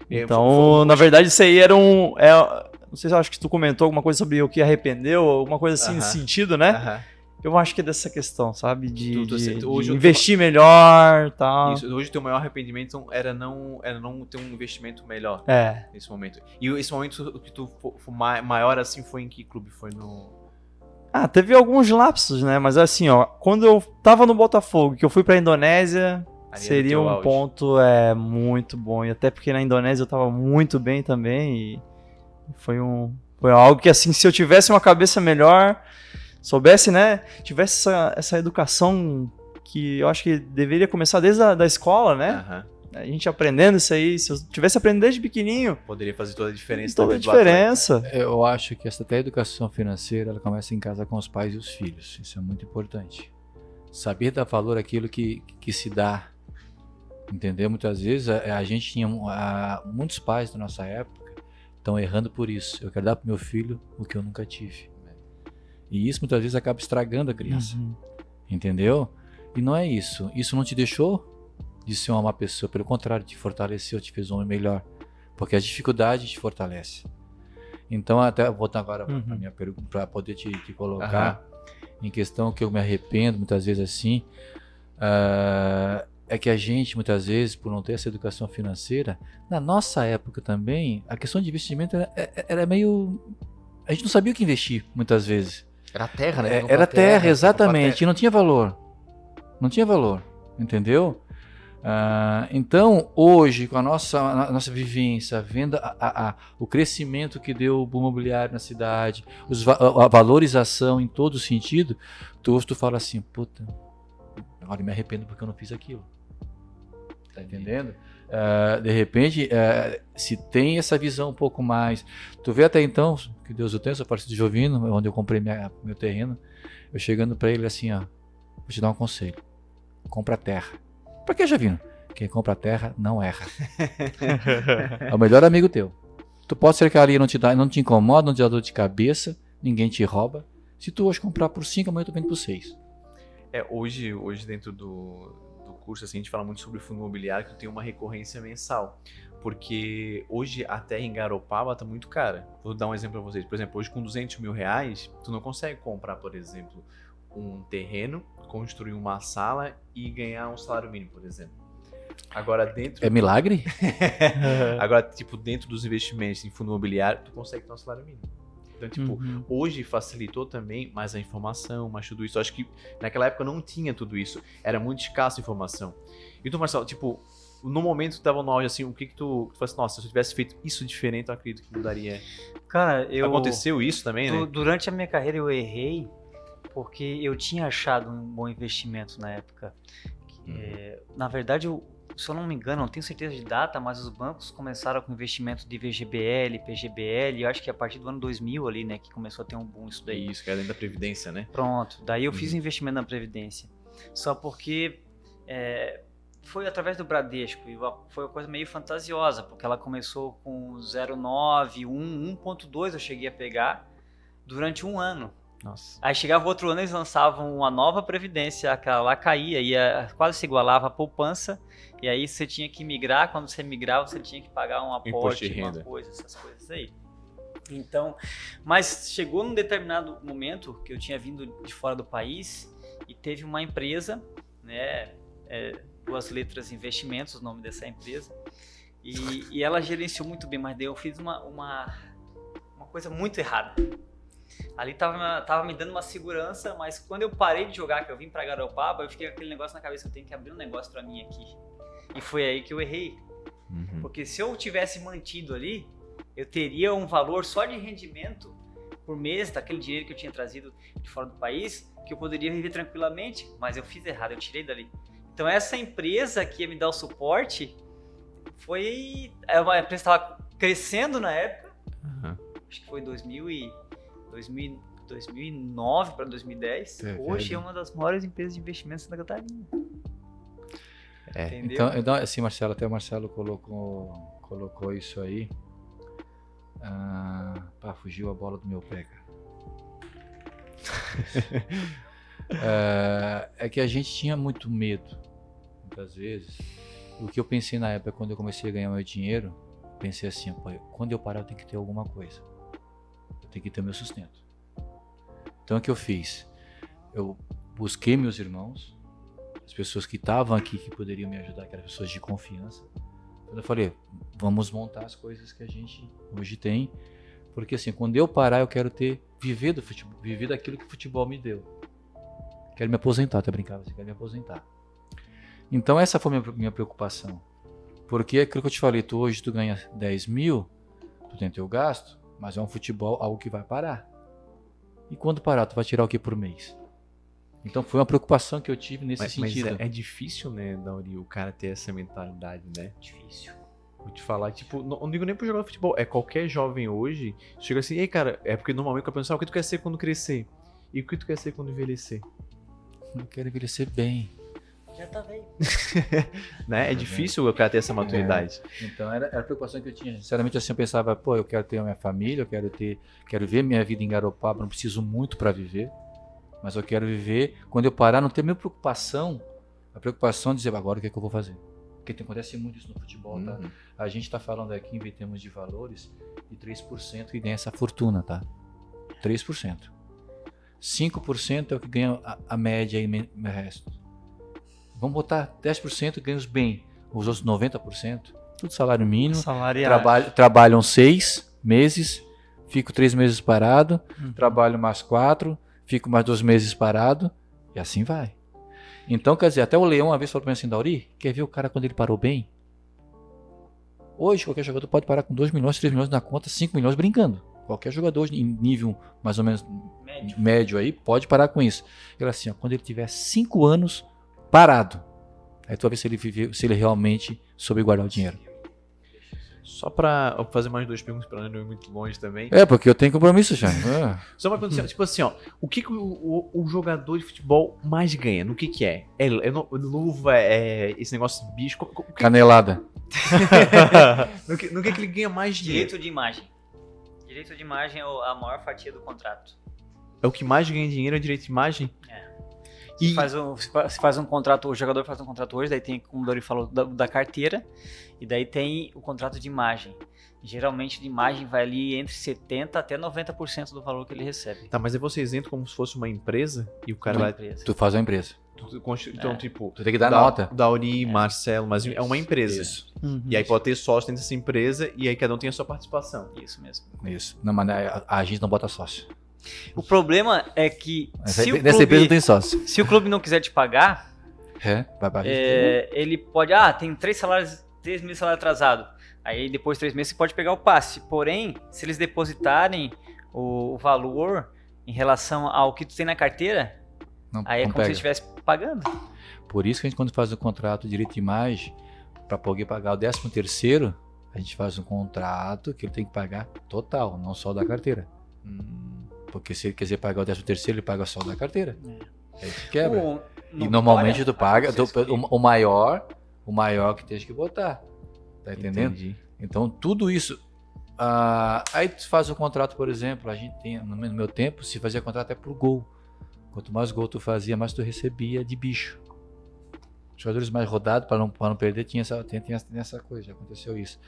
Então, na verdade, isso aí era não sei se eu acho que tu comentou alguma coisa sobre o que arrependeu, alguma coisa assim nesse sentido, né? Eu acho que é dessa questão, sabe? De Hoje eu investir melhor e tal. Isso, hoje o teu maior arrependimento era não ter um investimento melhor nesse momento. E esse momento que tu foi maior assim foi em que clube? Foi no... Teve alguns lapsos, né? Mas assim, ó, quando eu tava no Botafogo, que eu fui pra Indonésia, seria um ponto muito bom. E até porque na Indonésia eu tava muito bem também. E foi algo que, assim, se eu tivesse uma cabeça melhor, soubesse, né? Tivesse essa educação que eu acho que deveria começar desde a escola, né? Uhum. A gente aprendendo isso aí, se eu tivesse aprendido desde pequenininho... Poderia fazer toda a diferença. Toda a diferença. Eu acho que até a educação financeira, ela começa em casa com os pais e os filhos. Isso é muito importante. Saber dar valor àquilo que se dá. Entendeu? Muitas vezes a gente tinha... muitos pais da nossa época estão errando por isso. Eu quero dar pro meu filho o que eu nunca tive. E isso muitas vezes acaba estragando a criança. Uhum. Entendeu? E não é isso. Isso não te deixou de ser uma má pessoa. Pelo contrário, te fortaleceu, te fez um homem melhor. Porque a dificuldade te fortalece. Então, até voltar agora para minha pergunta, para poder te colocar em questão que eu me arrependo muitas vezes assim, é que a gente, muitas vezes, por não ter essa educação financeira, na nossa época também, a questão de investimento era meio... A gente não sabia o que investir, muitas vezes. Era terra, né? Era terra, exatamente. E não tinha valor. Não tinha valor, entendeu? Então, hoje, com a nossa vivência, vendo o crescimento que deu o boom imobiliário na cidade, a valorização em todo sentido, tu fala assim, puta, agora eu me arrependo porque eu não fiz aquilo. Tá entendendo? De repente, se tem essa visão um pouco mais... Tu vê até então, que Deus o tenha, essa parte de Jovino, onde eu comprei meu terreno, eu chegando pra ele assim, ó, vou te dar um conselho. Compra terra. Pra que, Jovino? Quem compra terra não erra. É o melhor amigo teu. Tu pode ser que ali não te incomoda, não te dá dor de cabeça, ninguém te rouba. Se tu hoje comprar por 5, amanhã tu vende por 6. Hoje dentro do curso, assim, a gente fala muito sobre fundo imobiliário, que tem uma recorrência mensal. Porque hoje a terra em Garopaba tá muito cara. Vou dar um exemplo pra vocês. Por exemplo, hoje com R$200 mil, tu não consegue comprar, por exemplo, um terreno, construir uma sala e ganhar um salário mínimo, por exemplo. Agora dentro... É milagre? Agora, tipo, dentro dos investimentos em fundo imobiliário, tu consegue ter um salário mínimo. Então, tipo, hoje facilitou também mais a informação, mais tudo isso. Eu acho que naquela época não tinha tudo isso. Era muito escasso a informação. E tu, Marcelo, tipo, no momento que tu tava no auge, assim, o que tu falou assim, nossa, se eu tivesse feito isso diferente, eu acredito que mudaria. Cara, Aconteceu isso também, né? Durante a minha carreira eu errei porque eu tinha achado um bom investimento na época. Na verdade, se eu não me engano, não tenho certeza de data, mas os bancos começaram com investimento de VGBL, PGBL, eu acho que a partir do ano 2000 ali, né, que começou a ter um boom isso daí. Isso, que era dentro da Previdência, né? Pronto, daí eu fiz investimento na Previdência. Só porque foi através do Bradesco e foi uma coisa meio fantasiosa, porque ela começou com 0,9, 1.2 eu cheguei a pegar durante um ano. Nossa. Aí chegava o outro ano, eles lançavam uma nova previdência, aquela lá caía, quase se igualava a poupança, e aí você tinha que migrar, quando você migrava você tinha que pagar um aporte, uma coisa, essas coisas aí. Então, mas chegou num determinado momento que eu tinha vindo de fora do país e teve uma empresa, né, Duas Letras Investimentos, o nome dessa empresa, e ela gerenciou muito bem, mas daí eu fiz uma coisa muito errada. Ali tava me dando uma segurança, mas quando eu parei de jogar, que eu vim pra Garopaba, eu fiquei com aquele negócio na cabeça, eu tenho que abrir um negócio pra mim aqui. E foi aí que eu errei. Porque se eu tivesse mantido ali, eu teria um valor só de rendimento por mês, daquele dinheiro que eu tinha trazido de fora do país, que eu poderia viver tranquilamente, mas eu fiz errado, eu tirei dali. Então essa empresa que ia me dar o suporte, uma empresa que estava crescendo na época, acho que foi 2009 para 2010, hoje é uma das maiores empresas de investimentos da Santa Catarina. Entendeu? Então, assim, Marcelo, até o Marcelo colocou isso aí. Fugiu a bola do meu pé, cara. É que a gente tinha muito medo, muitas vezes. O que eu pensei na época, quando eu comecei a ganhar meu dinheiro, pensei assim, pô, quando eu parar eu tenho que ter alguma coisa. Eu tenho que ter o meu sustento. Então o que eu fiz? eu busquei meus irmãos, as pessoas que estavam aqui que poderiam me ajudar, que eram pessoas de confiança. Eu falei, vamos montar as coisas que a gente hoje tem, porque assim, quando eu parar, eu quero viver do futebol, viver daquilo que o futebol me deu. Quero me aposentar, até brincava assim, quero me aposentar. Então essa foi a minha preocupação. Porque aquilo que eu te falei, hoje tu ganha 10 mil, tu tem teu gasto, mas é um futebol algo que vai parar. E quando parar, tu vai tirar o que por mês? Então foi uma preocupação que eu tive nesse sentido. Mas é difícil, né, Dauri, o cara ter essa mentalidade, né? Difícil. Vou te falar, tipo, não digo nem pro jogador de futebol, é qualquer jovem hoje, chega assim, ei cara, é porque normalmente eu penso, o que tu quer ser quando crescer? E o que tu quer ser quando envelhecer? Eu quero envelhecer bem. Já tá velho. Né? É difícil o cara ter essa maturidade. Então era a preocupação que eu tinha. Sinceramente, assim, eu pensava, pô, eu quero ter a minha família, eu quero ver minha vida em Garopaba, não preciso muito para viver, mas eu quero viver, quando eu parar, não ter a minha preocupação, a preocupação de dizer, agora o que é que eu vou fazer? Porque acontece muito isso no futebol, tá? A gente tá falando aqui, em termos de valores, de 3% que ganha essa fortuna, tá? 3%. 5% é o que ganha a média e o resto. Vamos botar 10% ganhos bem, os outros 90%, tudo salário mínimo, trabalham 6 meses, fico 3 meses parado, trabalho mais 4, fico mais 2 meses parado, e assim vai. Então, quer dizer, até o Leão uma vez falou para mim assim, Dauri, quer ver o cara quando ele parou bem? Hoje, qualquer jogador pode parar com 2 milhões, 3 milhões na conta, 5 milhões brincando. Qualquer jogador em nível mais ou menos médio aí pode parar com isso. Ele assim, ó, quando ele tiver 5 anos parado, aí tu vai ver se ele realmente soube guardar o dinheiro. Só pra eu fazer mais 2 perguntas pra não ir muito longe também. É, porque eu tenho compromisso já. Só uma pergunta, tipo assim, ó, o que o jogador de futebol mais ganha? No que é? É luva, é esse negócio de bicho? Canelada. no que ele ganha mais dinheiro? Direito de imagem. Direito de imagem é a maior fatia do contrato. É o que mais ganha dinheiro, é direito de imagem? É. Se faz um contrato, o jogador faz um contrato hoje, daí tem, como o Dori falou, da carteira, e daí tem o contrato de imagem. Geralmente de imagem vai ali entre 70% até 90% do valor que ele recebe. Tá, mas aí vocês entram como se fosse uma empresa e o cara vai... Tu faz uma empresa. Então, tipo... Tu tem que dar nota. Dauri, Marcelo, mas é uma empresa. Isso. E aí pode ter sócio dentro dessa empresa e aí cada um tem a sua participação. Isso mesmo. Isso. Não, mas a gente não bota sócio. O problema é que nessa empresa não tem sócio. se o clube não quiser te pagar, ele pode... tem 3 meses de salário atrasado. Aí depois de 3 meses você pode pegar o passe. Porém, se eles depositarem o valor em relação ao que tu tem na carteira, aí é como se ele estivesse pagando. Por isso que a gente, quando faz o contrato de direito de imagem, para poder pagar o 13º, a gente faz um contrato que ele tem que pagar total, não só da carteira. Porque se ele quiser pagar o 13º, ele paga só da carteira. Aí tu quebra. E normalmente tu paga o maior que tem que botar. Tá entendendo? Entendi. Então tudo isso. Aí tu faz o contrato, por exemplo, a gente tem, no meu tempo, se fazia contrato é por gol. Quanto mais gol tu fazia, mais tu recebia de bicho. Os jogadores mais rodados, para não perder, tinha essa coisa, já aconteceu isso.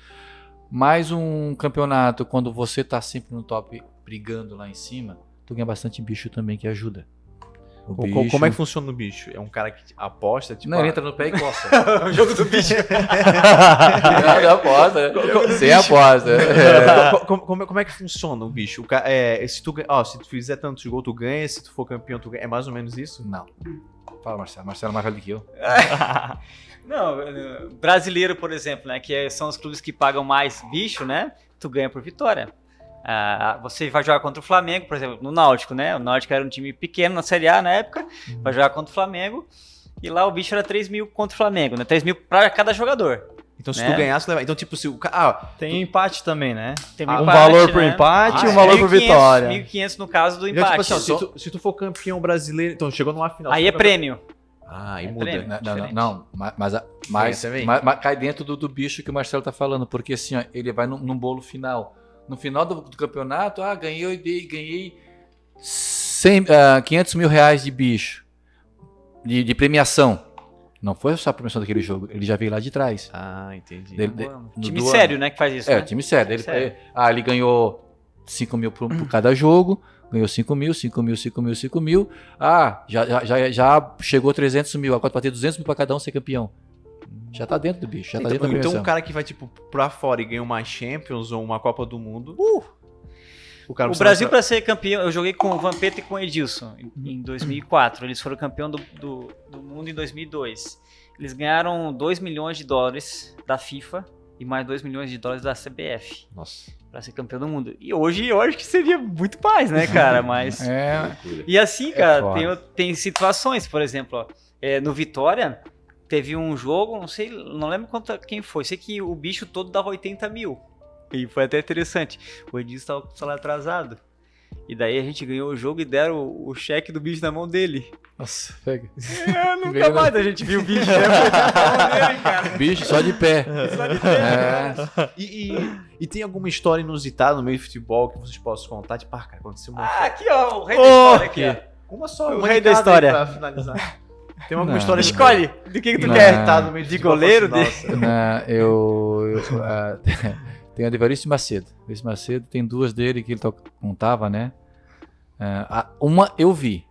Mais um campeonato, quando você tá sempre no top brigando lá em cima, tu ganha bastante bicho também que ajuda. Como é que funciona o bicho? É um cara que aposta? Tipo, não, ele entra no pé e coça. É o jogo do bicho. Não aposta. Sem aposta. Como é que funciona o bicho? Se tu fizer tantos gols, tu ganha. Se tu for campeão, tu ganha. É mais ou menos isso? Não. Fala, Marcelo. Marcelo é mais velho do que eu. Não, brasileiro, por exemplo, né? Que são os clubes que pagam mais bicho, né? Tu ganha por vitória. Você vai jogar contra o Flamengo, por exemplo, no Náutico, né? O Náutico era um time pequeno na Série A na época, vai jogar contra o Flamengo, e lá o bicho era 3 mil contra o Flamengo, né? 3 mil pra cada jogador. Então se tu ganhasse, leva. Então, tipo, se o cara. Tem empate também, né? Tem um valor por empate e um valor por vitória. 1.500 no caso do Então, empate. tipo assim, se tu for campeão brasileiro, então chegou numa final. Aí é prêmio. Aí muda. Prêmio. Não, mas cai dentro do bicho que o Marcelo tá falando, porque assim, ó, ele vai num bolo final. No final do campeonato, ganhei 500 mil reais de bicho, de premiação. Não foi só a premiação daquele jogo, ele já veio lá de trás. Entendi. Time sério, né, que faz isso, né? Time sério. Ele ganhou 5 mil por cada jogo, Ganhou 5 mil, 5 mil, 5 mil, 5 mil. Ah, já chegou 300 mil. Agora pode ter 200 mil para cada um ser campeão. Já tá dentro do bicho, já tá dentro da Então premiação. o cara que vai, tipo, pra fora e ganha uma Champions ou uma Copa do Mundo... O Brasil, para ser campeão, eu joguei com o Vampeta e com o Edilson em 2004. Eles foram campeão do mundo em 2002. Eles ganharam 2 milhões de dólares da FIFA e mais 2 milhões de dólares da CBF. Nossa. Pra ser campeão do mundo. E hoje eu acho que seria muito mais, né, cara? Mas... E assim, cara, tem situações, por exemplo, ó, no Vitória, teve um jogo, não lembro quem foi. Sei que o bicho todo dava 80 mil. E foi até interessante. O Edilson estava com o salário atrasado. E daí a gente ganhou o jogo e deram o cheque do bicho na mão dele. Nossa, pega. Nunca mais a gente viu o bicho na mão dele, cara. Bicho só de pé. Só de pé. E tem alguma história inusitada no meio do futebol que vocês possam contar? Tipo, cara, aconteceu uma... Aqui, ó, o rei da história aqui, ó. Uma só, o rei da história. Pra finalizar. Tem alguma história... Escolhe, do que tu Não. quer? no meio do De futebol, goleiro? nossa. Tem a de Evaristo Macedo. Evaristo Macedo tem duas dele que ele contava, né? Uma eu vi.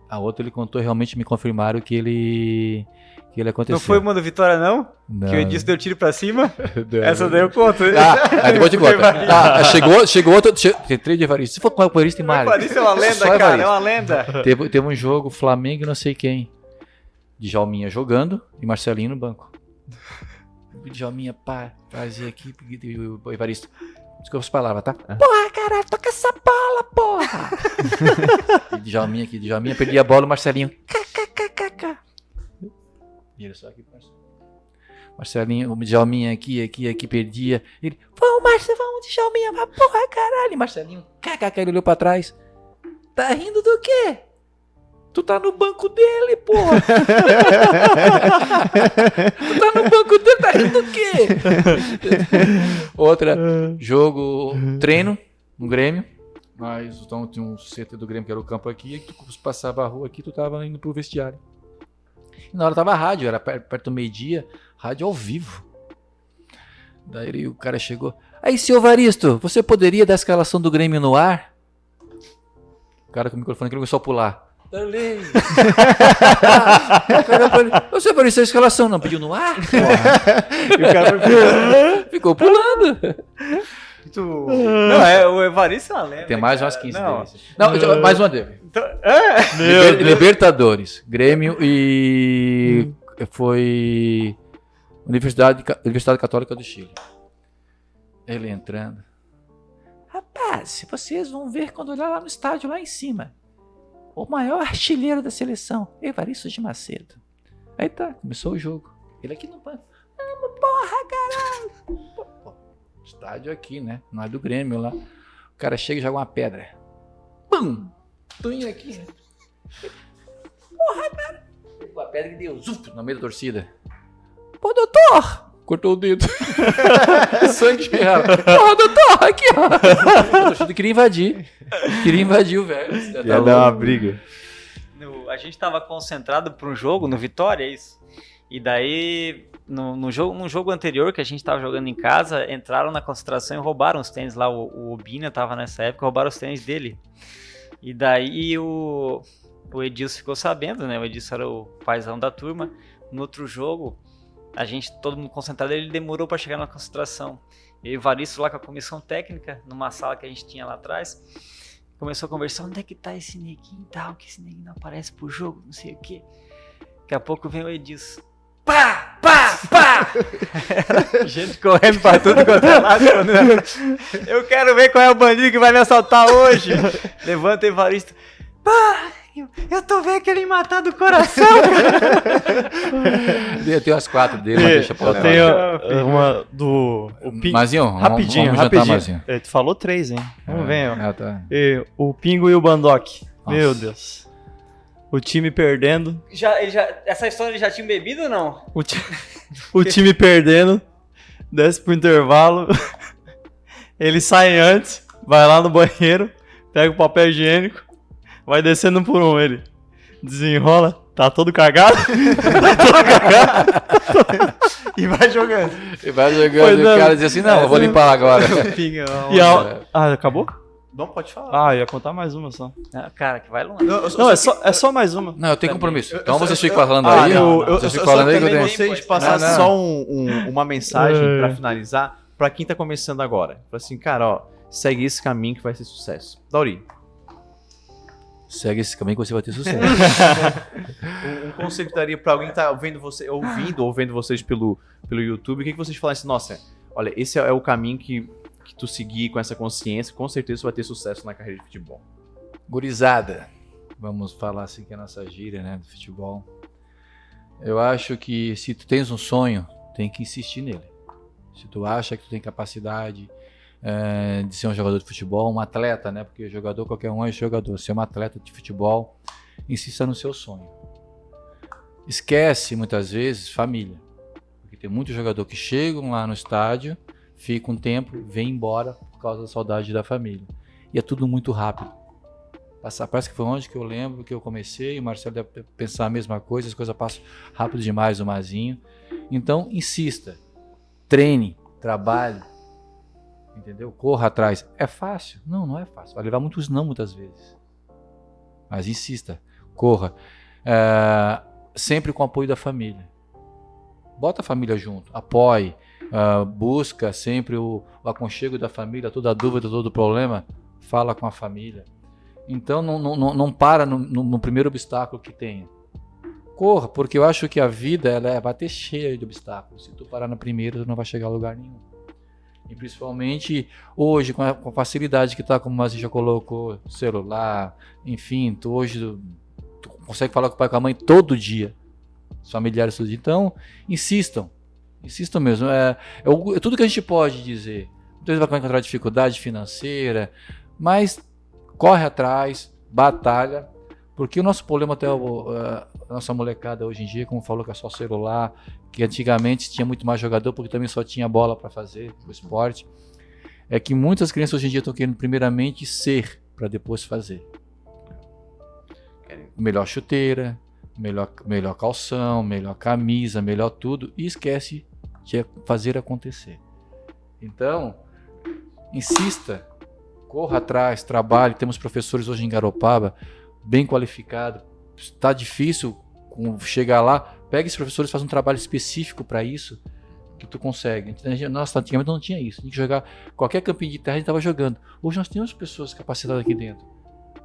A outra ele contou e realmente me confirmaram que ele aconteceu. Não foi uma do Vitória, não? Não. Que o Edilson deu tiro pra cima? Essa daí eu conto. Depois te conta. Chegou outro. Tem 3 de Evaristo. Se for com o Evaristo, tem mais. Evaristo é uma lenda, Só cara. Evaristo. É uma lenda. Teve um jogo, Flamengo e não sei quem. Djalminha jogando e Marcelinho no banco. O Djalminha, pá, fazia aqui, o Evaristo. Desculpa as palavras, tá? Porra, caralho, toca essa bola, porra! E Djalminha perdia a bola, o Marcelinho. KKKKK. E ele só aqui, Marcelinho, o Djalminha aqui, perdia. Ele, vamos, Djalminha, vai, porra, caralho. E Marcelinho, KKK, ele olhou pra trás. Tá rindo do quê? Tu tá no banco dele, porra! Tu tá no banco dele, tá rindo do quê? Outra, jogo, treino, no Grêmio. Mas então tinha um CT do Grêmio, que era o campo aqui, e tu passava a rua aqui, tu tava indo pro vestiário. E na hora tava rádio, era perto do meio-dia, rádio ao vivo. Daí o cara chegou, aí, seu Evaristo, você poderia dar a escalação do Grêmio no ar? O cara com o microfone que começou a pular. Darley. Você apareceu a escalação, não pediu no ar? E o cara ficou pulando. Não, o Evaristo é uma lenda. Tem mais cara. umas 15 Não. deles. Não, mais uma dele. Então, Libertadores, Grêmio e foi Universidade Católica do Chile. Ele entrando. Rapaz, vocês vão ver quando olhar lá no estádio, lá em cima. O maior artilheiro da seleção, Evaristo de Macedo. Aí tá, começou o jogo. Ele aqui no banco. Porra, caralho! Pô, estádio aqui, né? Não é do Grêmio lá. O cara chega e joga uma pedra. Pum! Tunha aqui, né? Porra, cara! Pegou a pedra e deu zuf no meio da torcida. Pô, doutor! Cortou o dedo. Sangue espirrava. Porra, doutor, aqui, ó. A torcida queria invadir. o velho. ia dar uma briga. A gente tava concentrado para um jogo no Vitória, é isso. E daí, num jogo anterior que a gente tava jogando em casa, entraram na concentração e roubaram os tênis lá. O Obina tava nessa época, roubaram os tênis dele. E daí o Edilson ficou sabendo, né? O Edilson era o paizão da turma. No outro jogo, todo mundo concentrado, ele demorou para chegar na concentração. Eu e o Evaristo lá com a comissão técnica, numa sala que a gente tinha lá atrás, começou a conversar, onde é que tá esse neguinho e tal, que esse neguinho não aparece pro jogo, não sei o quê. Daqui a pouco vem o Edilson. Pá, pá, pá! Gente correndo pra tudo quanto é lado. Eu quero ver qual é o bandido que vai me assaltar hoje. Levanta o Evaristo. Pá! Eu tô vendo que ele matar do coração, cara. Eu tenho as 4 dele, mas deixa pra lá. Eu tenho uma do... Mazinho, rapidinho. Mazinho. Tu falou 3, hein? Vamos ver, ó. Tá. O Pingo e o Bandock. Nossa. Meu Deus. O time perdendo. Essa história ele já tinha bebido ou não? O time perdendo. Desce pro intervalo. Ele sai antes. Vai lá no banheiro. Pega o papel higiênico. Vai descendo por um, ele desenrola, tá todo cagado. E vai jogando. E o cara diz assim, não, eu vou limpar agora. Acabou? Não pode falar. Ah, eu ia contar mais uma só. Cara, que vai longe. Não, é só mais uma. Não, eu tenho compromisso. eu- Então eu- vocês eu- ficam falando Ah, aí. eu Vocês só ficam falando aí que eu também tenho... vocês passar Não, não. só uma mensagem É. pra finalizar pra quem tá começando agora. Fala assim, cara, ó, segue esse caminho que vai ser sucesso. Dauri, Segue esse caminho que você vai ter sucesso. um conselho que daria pra alguém que tá ouvindo ou vendo vocês pelo YouTube, o que vocês falam assim, nossa, olha, esse é o caminho que tu seguir com essa consciência, com certeza tu vai ter sucesso na carreira de futebol. Gurizada, vamos falar assim que é a nossa gíria, né, do futebol. Eu acho que se tu tens um sonho, tem que insistir nele. Se tu acha que tu tem capacidade de ser um jogador de futebol, um atleta, né, porque jogador qualquer um é jogador, ser um atleta de futebol, insista no seu sonho. Esquece muitas vezes família, porque tem muito jogador que chegam lá no estádio, fica um tempo, vem embora por causa da saudade da família. E é tudo muito rápido. Parece que foi onde que eu lembro que eu comecei, o Marcelo deve pensar a mesma coisa, as coisas passam rápido demais no Mazinho. Então, insista, treine, trabalhe, entendeu? Corra atrás. É fácil? Não, não é fácil. Vai levar muitos não muitas vezes. Mas insista, corra. Sempre com o apoio da família. Bota a família junto, apoie, busca sempre o aconchego da família, toda dúvida, todo problema, fala com a família. Então não para no primeiro obstáculo que tenha. Corra, porque eu acho que a vida ela vai ter cheia de obstáculos. Se tu parar no primeiro, tu não vai chegar a lugar nenhum. E principalmente hoje, com a facilidade que está, como o Mazinho já colocou, celular, enfim, hoje tu consegue falar com o pai e com a mãe todo dia, os familiares todo dia. Então, insistam mesmo. É tudo que a gente pode dizer. Muitas vezes vai encontrar dificuldade financeira, mas corre atrás, batalha, porque o nosso problema até a nossa molecada hoje em dia, como falou que é só celular, que antigamente tinha muito mais jogador porque também só tinha bola para fazer o esporte, é que muitas crianças hoje em dia estão querendo primeiramente ser para depois fazer. Melhor chuteira, melhor calção, melhor camisa, melhor tudo, e esquece de fazer acontecer. Então, insista, corra atrás, trabalhe. Temos professores hoje em Garopaba bem qualificados. Está difícil chegar lá, pega esses professores, faz um trabalho específico para isso, que tu consegue. Nossa, antigamente não tinha isso. Tinha que jogar qualquer campinho de terra, a gente estava jogando. Hoje nós temos pessoas capacitadas aqui dentro.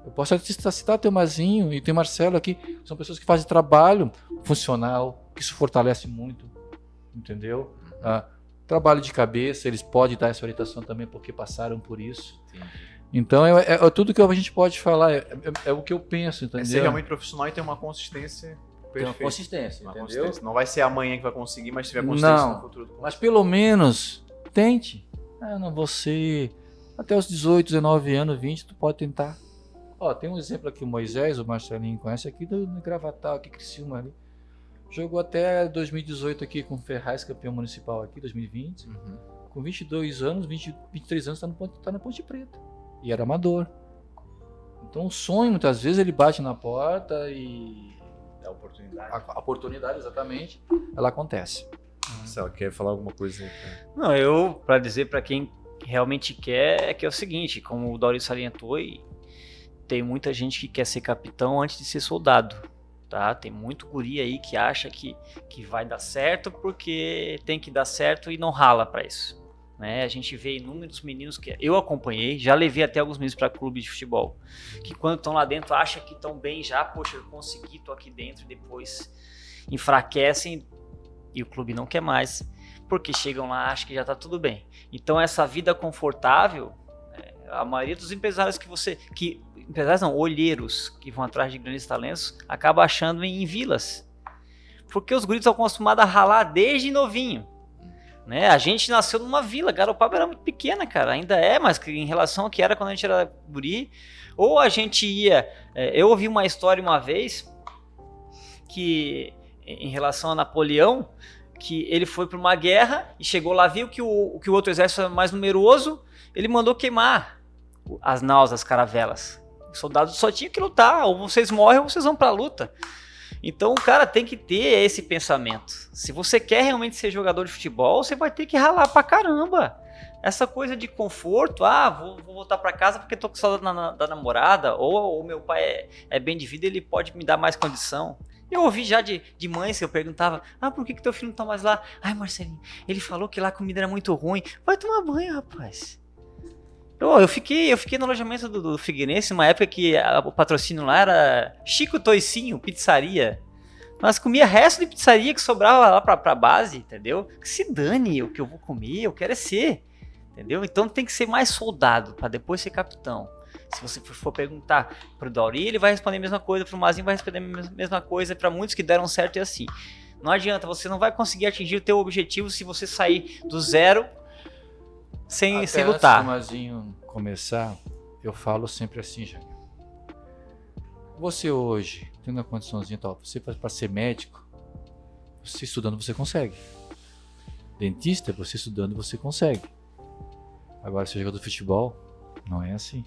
Eu posso citar o teu Mazinho e o teu Marcelo aqui, são pessoas que fazem trabalho funcional, que isso fortalece muito, entendeu? Trabalho de cabeça, eles podem dar essa orientação também porque passaram por isso. Entendi. Então é tudo que a gente pode falar, é o que eu penso, entendeu? É ser realmente profissional e ter uma consistência perfeita. Tem uma consistência, Uma entendeu? consistência. Não vai ser amanhã que vai conseguir, mas se tiver consistência no futuro. Mas pelo menos tente. Não, você até os 18, 19 anos, 20, tu pode tentar. Tem um exemplo aqui, o Moisés, o Marcelinho conhece aqui do Gravatal, aqui Criciúma ali. Jogou até 2018 aqui com o Ferraz, campeão municipal aqui, 2020. Uhum. Com 22 anos, 23 anos, tá na Ponte Preta. E era amador. Então o sonho, muitas vezes, ele bate na porta e... a oportunidade. A oportunidade, exatamente, ela acontece. Se ela quer falar alguma coisa aí. Não, eu, pra dizer pra quem realmente quer, é que é o seguinte, como o Dauri salientou, e tem muita gente que quer ser capitão antes de ser soldado. Tá? Tem muito guri aí que acha que vai dar certo porque tem que dar certo e não rala para isso. Né? A gente vê inúmeros meninos que eu acompanhei, já levei até alguns meninos para clube de futebol, que quando estão lá dentro acham que estão bem já, poxa, eu consegui, tô aqui dentro, e depois enfraquecem e o clube não quer mais, porque chegam lá e acham que já tá tudo bem. Então essa vida confortável, a maioria dos empresários empresários não, olheiros que vão atrás de grandes talentos, acaba achando em vilas. Porque os guris estão acostumados a ralar desde novinho. Né? A gente nasceu numa vila, Garopaba era muito pequena, cara, ainda é, mas em relação ao que era quando a gente era guri, ou a gente ia... eu ouvi uma história uma vez, que em relação a Napoleão, que ele foi para uma guerra e chegou lá, viu que o outro exército era mais numeroso, ele mandou queimar as naus, as caravelas. Os soldados só tinham que lutar, ou vocês morrem ou vocês vão pra luta. Então o cara tem que ter esse pensamento. Se você quer realmente ser jogador de futebol, você vai ter que ralar pra caramba. Essa coisa de conforto, vou voltar pra casa porque tô com saudade da namorada, ou o meu pai é bem de vida, ele pode me dar mais condição. Eu ouvi já de mães que eu perguntava, por que teu filho não tá mais lá? Ai, Marcelinho, ele falou que lá a comida era muito ruim. Vai tomar banho, rapaz. Eu fiquei no alojamento do Figueirense, uma época que o patrocínio lá era Chico Toicinho, pizzaria. Nós comia resto de pizzaria que sobrava lá pra base, entendeu? Que se dane o que eu vou comer, eu quero ser, entendeu? Então tem que ser mais soldado pra depois ser capitão. Se você for perguntar pro Dauri, ele vai responder a mesma coisa, pro Mazinho vai responder a mesma coisa, pra muitos que deram certo é assim. Não adianta, você não vai conseguir atingir o teu objetivo se você sair do zero sem lutar. Antes do Mazinho começar, eu falo sempre assim, Jânio. Você hoje, tendo uma condiçãozinha tal, você para ser médico, você estudando você consegue. Dentista, você estudando você consegue. Agora, ser jogador de futebol, não é assim.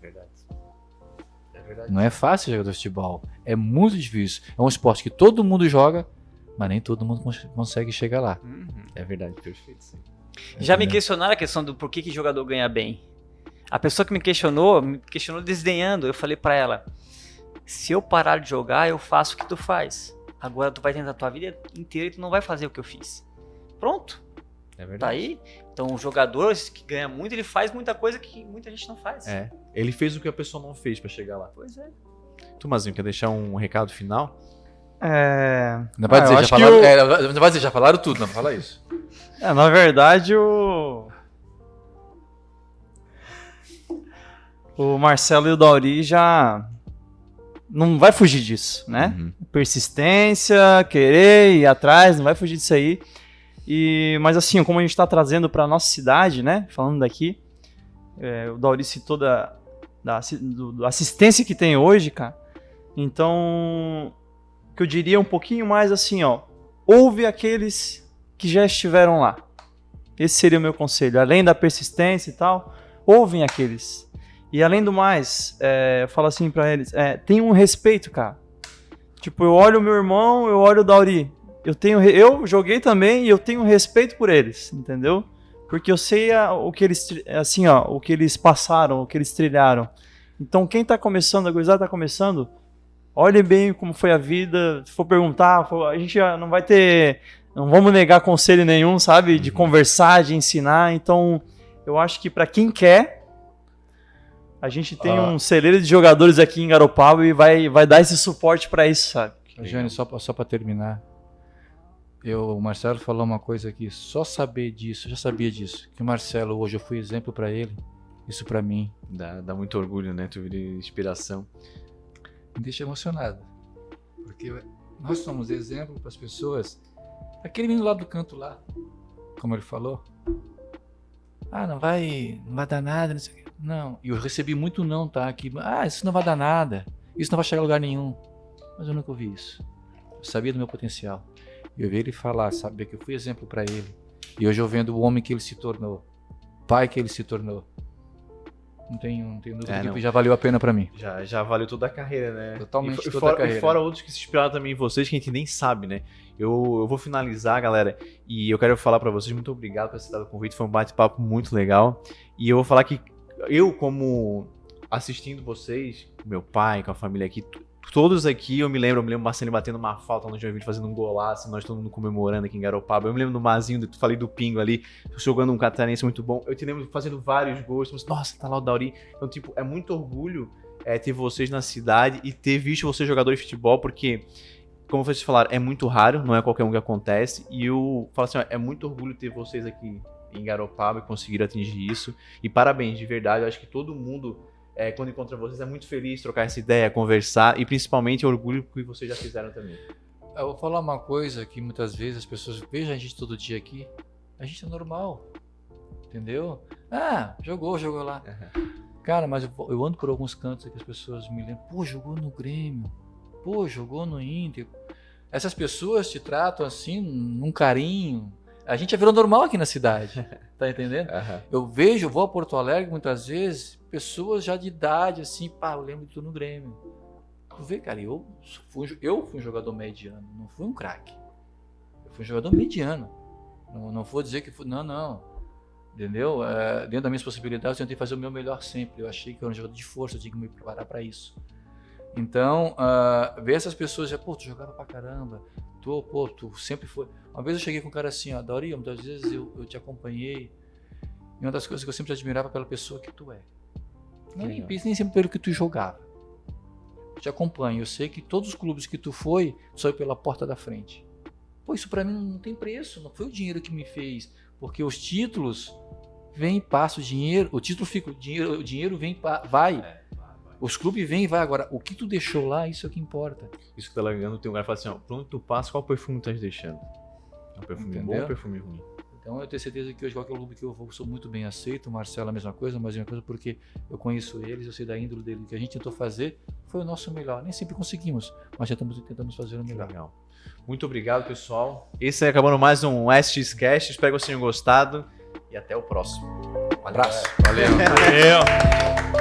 É verdade. Não é fácil ser jogador de futebol. É muito difícil. É um esporte que todo mundo joga, mas nem todo mundo consegue chegar lá. É verdade, perfeito. Sim. Já me questionaram a questão do por que jogador ganha bem. A pessoa que me questionou desdenhando. Eu falei pra ela, se eu parar de jogar, eu faço o que tu faz. Agora tu vai tentar a tua vida inteira e tu não vai fazer o que eu fiz. Pronto. É verdade. Tá aí. Então o jogador que ganha muito, ele faz muita coisa que muita gente não faz. Ele fez o que a pessoa não fez pra chegar lá. Pois é. Tu, Mazinho, quer deixar um recado final? Não vai dizer, já falaram tudo, não fala isso. Na verdade, o Marcelo e o Dauri já não vai fugir disso, né? Persistência, querer ir atrás, não vai fugir disso aí. Mas assim, como a gente está trazendo para nossa cidade, né? Falando daqui, o Dauri citou da assistência que tem hoje, cara. Então, o que eu diria um pouquinho mais assim, ouve aqueles que já estiveram lá. Esse seria o meu conselho. Além da persistência e tal, ouvem aqueles. E além do mais, eu falo assim pra eles, tenham um respeito, cara. Tipo, eu olho o meu irmão, eu olho o Dauri. Eu joguei também e eu tenho respeito por eles, entendeu? Porque eu sei o que eles passaram, o que eles trilharam. Então, quem tá começando, a gurizada tá começando, olhe bem como foi a vida. Se for perguntar, a gente não vai ter... Não vamos negar conselho nenhum, sabe? De conversar, de ensinar. Então, eu acho que para quem quer, a gente tem um celeiro de jogadores aqui em Garopaba e vai dar esse suporte para isso, sabe? Jânio, só para terminar. O Marcelo falou uma coisa aqui, só saber disso, eu já sabia disso. Que o Marcelo, hoje eu fui exemplo para ele, isso para mim. Dá muito orgulho, né? Tu vira inspiração. Me deixa emocionado. Porque nós somos exemplo para as pessoas. Aquele menino lá do canto lá, como ele falou. Não vai dar nada, não sei o quê. Não, e eu recebi muito não, tá? Aqui, isso não vai dar nada, isso não vai chegar a lugar nenhum. Mas eu nunca ouvi isso. Eu sabia do meu potencial. Eu vi ele falar, saber que eu fui exemplo para ele. E hoje eu vendo o homem que ele se tornou, pai que ele se tornou. Não tenho dúvida que já valeu a pena para mim. Já valeu toda a carreira, né? Totalmente toda a carreira. E fora outros que se inspiraram também em vocês, que a gente nem sabe, né? Eu vou finalizar, galera, e eu quero falar para vocês, muito obrigado por ter aceitado o convite, foi um bate-papo muito legal. E eu vou falar que eu, como assistindo vocês, meu pai, com a família aqui, todos aqui, eu me lembro o Marcelinho batendo uma falta no Joinville, fazendo um golaço, nós todo mundo comemorando aqui em Garopaba. Eu me lembro do Mazinho, falei do Pingo ali, jogando um catarinense muito bom. Eu te lembro fazendo vários gols, nossa, tá lá o Dauri. Então, tipo, é muito orgulho ter vocês na cidade e ter visto vocês jogadores de futebol, porque, como vocês falaram, é muito raro, não é qualquer um que acontece. E eu falo assim, é muito orgulho ter vocês aqui em Garopaba e conseguir atingir isso. E parabéns, de verdade, eu acho que todo mundo... quando encontra vocês, é muito feliz trocar essa ideia, conversar e principalmente orgulho que vocês já fizeram também. Eu vou falar uma coisa que muitas vezes as pessoas vejam a gente todo dia aqui, a gente é normal, entendeu? Jogou lá. Cara, mas eu ando por alguns cantos aqui, as pessoas me lembram, jogou no Grêmio, jogou no Inter. Essas pessoas te tratam assim, num carinho. A gente já virou normal aqui na cidade, tá entendendo? Eu vou a Porto Alegre muitas vezes, pessoas já de idade, assim, eu lembro de tu no Grêmio. Tu vê, cara, eu fui um jogador mediano, não fui um craque. Eu fui um jogador mediano. Não vou dizer que fui, não. entendeu? Dentro das minhas possibilidades, eu tentei fazer o meu melhor sempre. Eu achei que eu era um jogador de força, eu tinha que me preparar para isso. Então, ver essas pessoas, pô, tu jogava pra caramba, tu sempre foi... Uma vez eu cheguei com um cara assim, ó, Dauri, muitas vezes eu te acompanhei, e uma das coisas que eu sempre te admirava pela pessoa que tu é. Nem sempre pelo que tu jogava. Eu te acompanho, eu sei que todos os clubes que tu foi, saiu pela porta da frente. Pô, isso pra mim não tem preço, não foi o dinheiro que me fez, porque os títulos vêm e passam, o dinheiro, o título fica, o dinheiro vem e vai. Os clubes vêm e vai. Agora, o que tu deixou lá, isso é o que importa. Isso que tá ligando, tem um cara que fala assim, ó, pra onde tu passa, qual perfume tu tá deixando? É um perfume bom ou um perfume ruim? Então eu tenho certeza que hoje qualquer clube que eu vou, sou muito bem aceito. O Marcelo a mesma coisa, mas a mesma coisa porque eu conheço eles, eu sei da índole dele. O que a gente tentou fazer foi o nosso melhor. Nem sempre conseguimos, mas já tentamos fazer o melhor. Legal. Muito obrigado, pessoal. Esse aí acabando mais um SXCast. Espero que vocês tenham gostado e até o próximo. Um abraço. Valeu. Valeu.